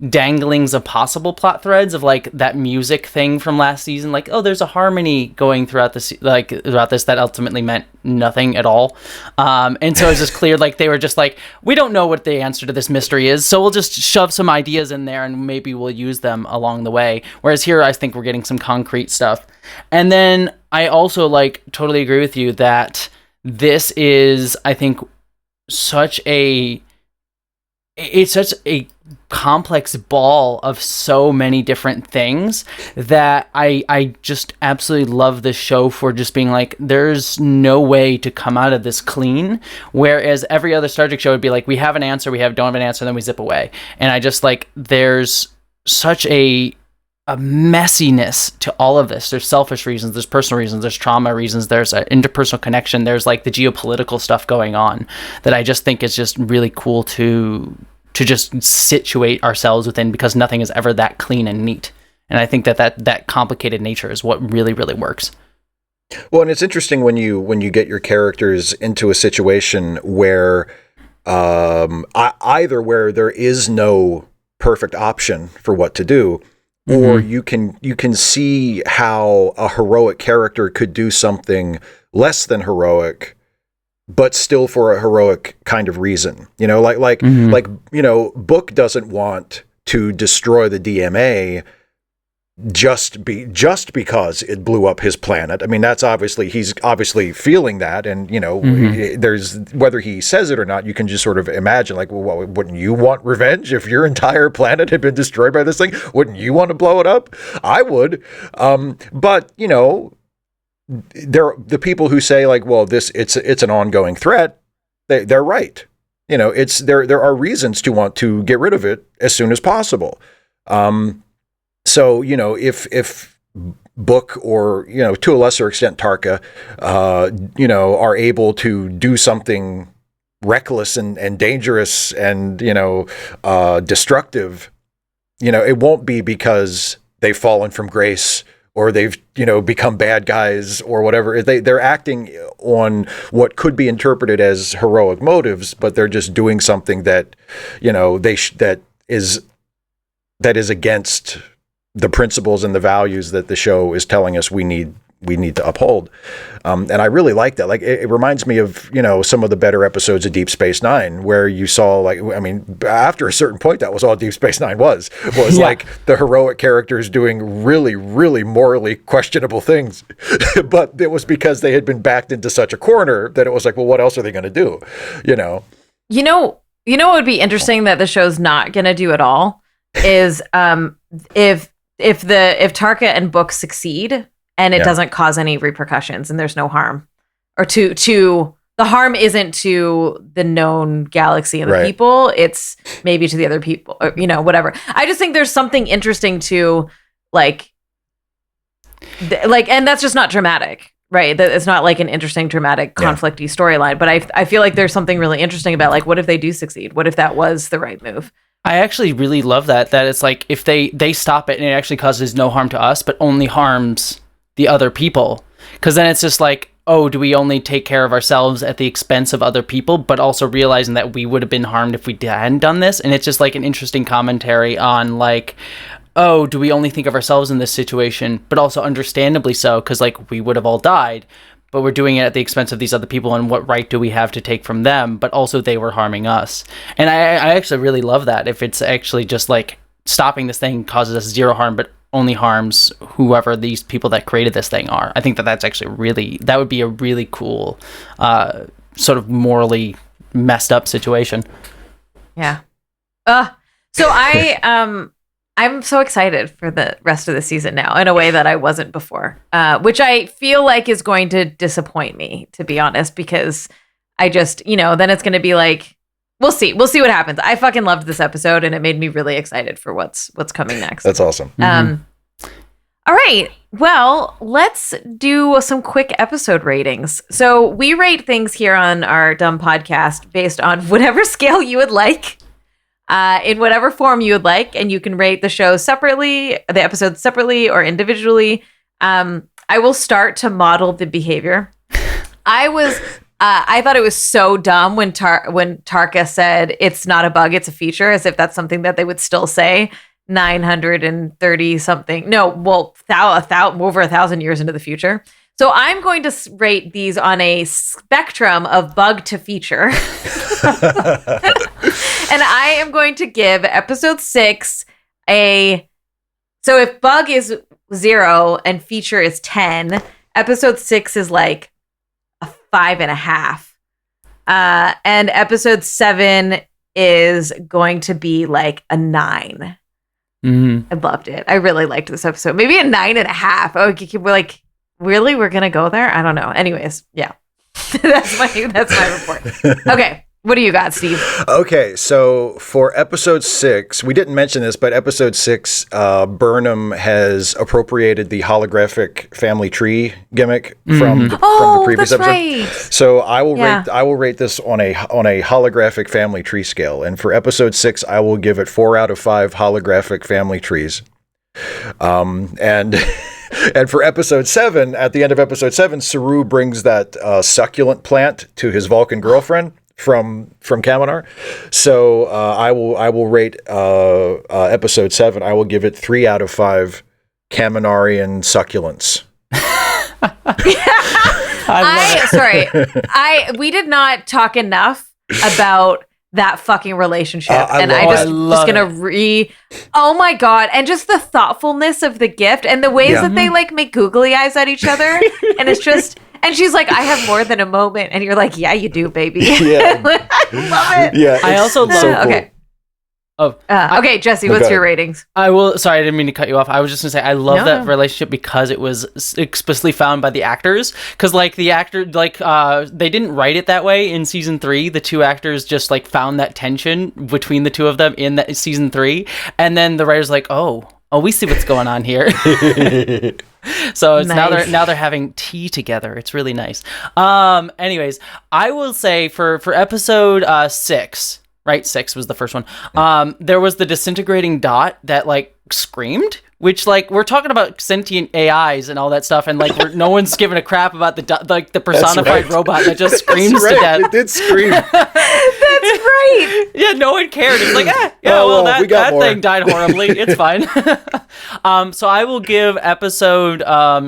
danglings of possible plot threads of, like, that music thing from last season, like, oh, there's a harmony going throughout this, like, throughout this that ultimately meant nothing at all, and so it's just clear, like, they were just like, we don't know what the answer to this mystery is, so we'll just shove some ideas in there and maybe we'll use them along the way, whereas here I think we're getting some concrete stuff. And then I also, like, totally agree with you that this is, I think, it's such a complex ball of so many different things that I just absolutely love this show for just being like, there's no way to come out of this clean, whereas every other Star Trek show would be like, we have an answer, don't have an answer, then we zip away. And I just, like, there's such a messiness to all of this. There's selfish reasons, there's personal reasons, there's trauma reasons, there's an interpersonal connection, there's, like, the geopolitical stuff going on that I just think is just really cool to just situate ourselves within, because nothing is ever that clean and neat. And I think that complicated nature is what really, really works. Well, and it's interesting when you get your characters into a situation where either where there is no perfect option for what to do, or you can see how a heroic character could do something less than heroic, but still for a heroic kind of reason. You know, like Book doesn't want to destroy the DMA just because it blew up his planet. I mean, he's obviously feeling that, and there's, whether he says it or not, you can just sort of imagine, like, well, wouldn't you want revenge if your entire planet had been destroyed by this thing? Wouldn't you want to blow it up? I would. But the people who say, like, well, it's an ongoing threat, they're right. There are reasons to want to get rid of it as soon as possible. So, if Book or, to a lesser extent Tarka, are able to do something reckless and dangerous and, destructive, it won't be because they've fallen from grace or they've, become bad guys or whatever. They're acting on what could be interpreted as heroic motives, but they're just doing something that, that is against the principles and the values that the show is telling us we need to uphold. And I really like that. Like, it reminds me of, some of the better episodes of Deep Space Nine, where you saw, after a certain point, that was all Deep Space Nine was like the heroic characters doing really, really morally questionable things. But it was because they had been backed into such a corner that it was like, well, what else are they going to do? What would be interesting that the show's not going to do at all is if Tarka and Book succeed, and it doesn't cause any repercussions, and there's no harm, or to the harm isn't to the known galaxy and the people. It's maybe to the other people, or, whatever. I just think there's something interesting to and that's just not dramatic, right? That it's not like an interesting, dramatic, conflicty storyline. But I feel like there's something really interesting about what if they do succeed? What if that was the right move? I actually really love that it's like if they stop it and it actually causes no harm to us, but only harms the other people, because then it's just like, oh, do we only take care of ourselves at the expense of other people, but also realizing that we would have been harmed if we hadn't done this. And it's just like an interesting commentary on oh, do we only think of ourselves in this situation, but also understandably so, because we would have all died, but we're doing it at the expense of these other people, and what right do we have to take from them, but also they were harming us. And I actually really love that, if it's actually just stopping this thing causes us zero harm, but only harms whoever these people that created this thing are. I think that's actually that would be a really cool sort of morally messed up situation. Yeah. So I'm so excited for the rest of the season now in a way that I wasn't before, which I feel like is going to disappoint me, to be honest, because I just, then it's going to be we'll see what happens. I fucking loved this episode, and it made me really excited for what's coming next. That's awesome. All right. Well, let's do some quick episode ratings. So we rate things here on our dumb podcast based on whatever scale you would like, in whatever form you would like, and you can rate the show separately, the episodes separately or individually. I will start to model the behavior. I thought it was so dumb when Tarka said it's not a bug, it's a feature, as if that's something that they would still say 930 something. No, well, over 1,000 years into the future. So I'm going to rate these on a spectrum of bug to feature. And I am going to give episode 6 so if bug is 0 and feature is 10, episode 6 is a 5.5. And episode 7 is going to be a 9. I loved it. I really liked this episode. Maybe a 9.5. Oh, we're really? We're going to go there? I don't know. Anyways, yeah. that's my report. Okay. What do you got, Steve? Okay, so for episode 6, we didn't mention this, but episode 6, Burnham has appropriated the holographic family tree gimmick from the previous episode. Right. So I will rate this on a holographic family tree scale, and for episode 6, I will give it 4 out of 5 holographic family trees. And for episode 7, at the end of episode 7, Saru brings that succulent plant to his Vulcan girlfriend from Kaminar. So I will rate episode 7. I will give it 3 out of 5 Kaminarian succulents. We did not talk enough about that fucking relationship. Oh my God. And just the thoughtfulness of the gift and the ways that they make googly eyes at each other. And it's just, and she's like, I have more than a moment. And you're like, yeah, you do, baby. Yeah. I love it. Yeah. I also love so cool. Okay. Okay, Jesse, what's your ratings? Sorry, I didn't mean to cut you off. I was just gonna say I love that relationship because it was explicitly found by the actors. Because the actor, they didn't write it that way in season 3. The two actors just found that tension between the two of them in season 3, and then the writers oh, we see what's going on here. So it's Nice. now they're having tea together. It's really nice. Anyways, I will say for episode 6, right? 6 was the first one. There was the disintegrating dot that like screamed, which like we're talking about sentient AIs and all that stuff, and like no one's giving a crap about the personified robot that just screams to death. It did scream. That's right. Yeah, no one cared. It's like, Oh, well, well, we got that more. thing died horribly. It's fine. So I will give episode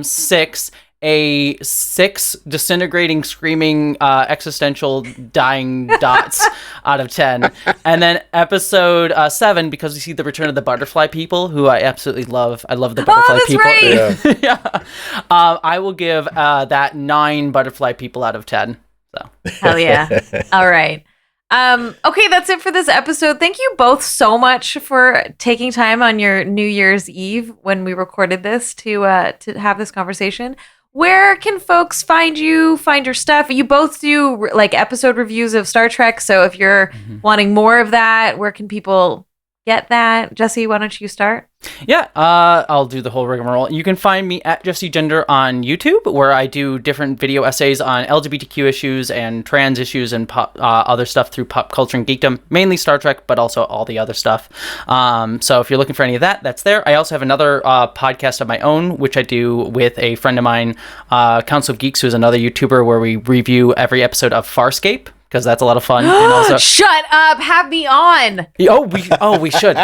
6 a 6 disintegrating, screaming, existential, dying dots out of 10. And then episode 7, because we see the return of the butterfly people, who I absolutely love. I love the butterfly that's people. right. Yeah. I will give that 9 butterfly people out of 10. So. Hell yeah. All right. Okay, that's it for this episode. Thank you both so much for taking time on your New Year's Eve when we recorded this to have this conversation. Where can folks find you, find your stuff? You both do like episode reviews of Star Trek. So if you're wanting more of that, where can people get that? Jessie, why don't you start? Yeah, I'll do the whole rigmarole. You can find me at Jessie Gender on YouTube, where I do different video essays on LGBTQ issues and trans issues and other stuff through pop culture and geekdom, mainly Star Trek, but also all the other stuff. So if you're looking for any of that, that's there. I also have another podcast of my own, which I do with a friend of mine, Council of Geeks, who's another YouTuber, where we review every episode of Farscape, because that's a lot of fun. And also, Shut up! Have me on. we should.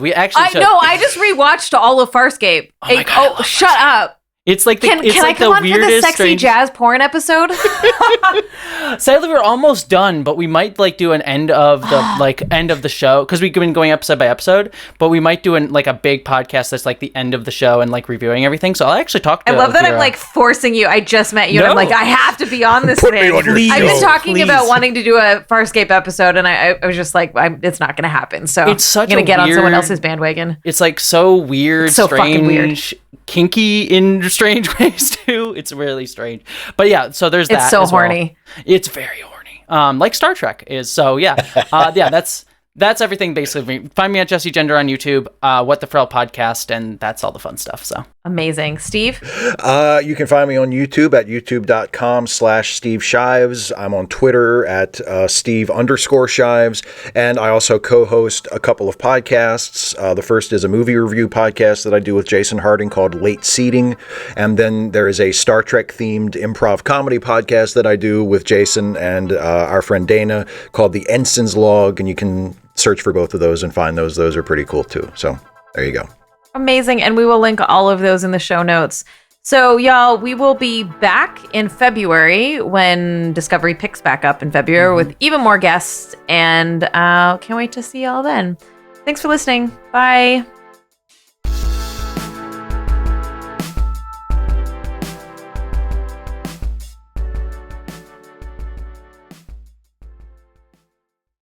We actually should. I just rewatched all of Farscape. Oh my God, I love Shut up! It's like Can I come on for the sexy jazz porn episode? Sadly, we're almost done, but we might like do an end of the show, because we've been going episode by episode. But we might do a big podcast that's like the end of the show and like reviewing everything. So I'll actually talk to. I love that I'm like forcing you. I just met you, and I'm No. like, I have to be on this Put thing. me on your I've been show, talking please. about wanting to do a Farscape episode, and I was just like, it's not going to happen. So It's such I'm going a to get on someone weird- else's bandwagon. It's like so weird, It's so fucking strange, kinky in strange ways too. It's really strange. But yeah, so there's that. It's so as well. horny. It's very horny. Like Star Trek is. So yeah, that's everything basically. Find me at Jessie Gender on YouTube, What the Frel podcast, and that's all the fun stuff. So Amazing. Steve? You can find me on YouTube at youtube.com/Steve Shives. I'm on Twitter at Steve_Shives. And I also co-host a couple of podcasts. The first is a movie review podcast that I do with Jason Harding called Late Seating. And then there is a Star Trek themed improv comedy podcast that I do with Jason and our friend Dana called The Ensign's Log. And you can search for both of those and find those. Those are pretty cool too. So there you go. Amazing. And we will link all of those in the show notes. So, y'all, we will be back in February when Discovery picks back up in February with even more guests. And can't wait to see y'all then. Thanks for listening. Bye.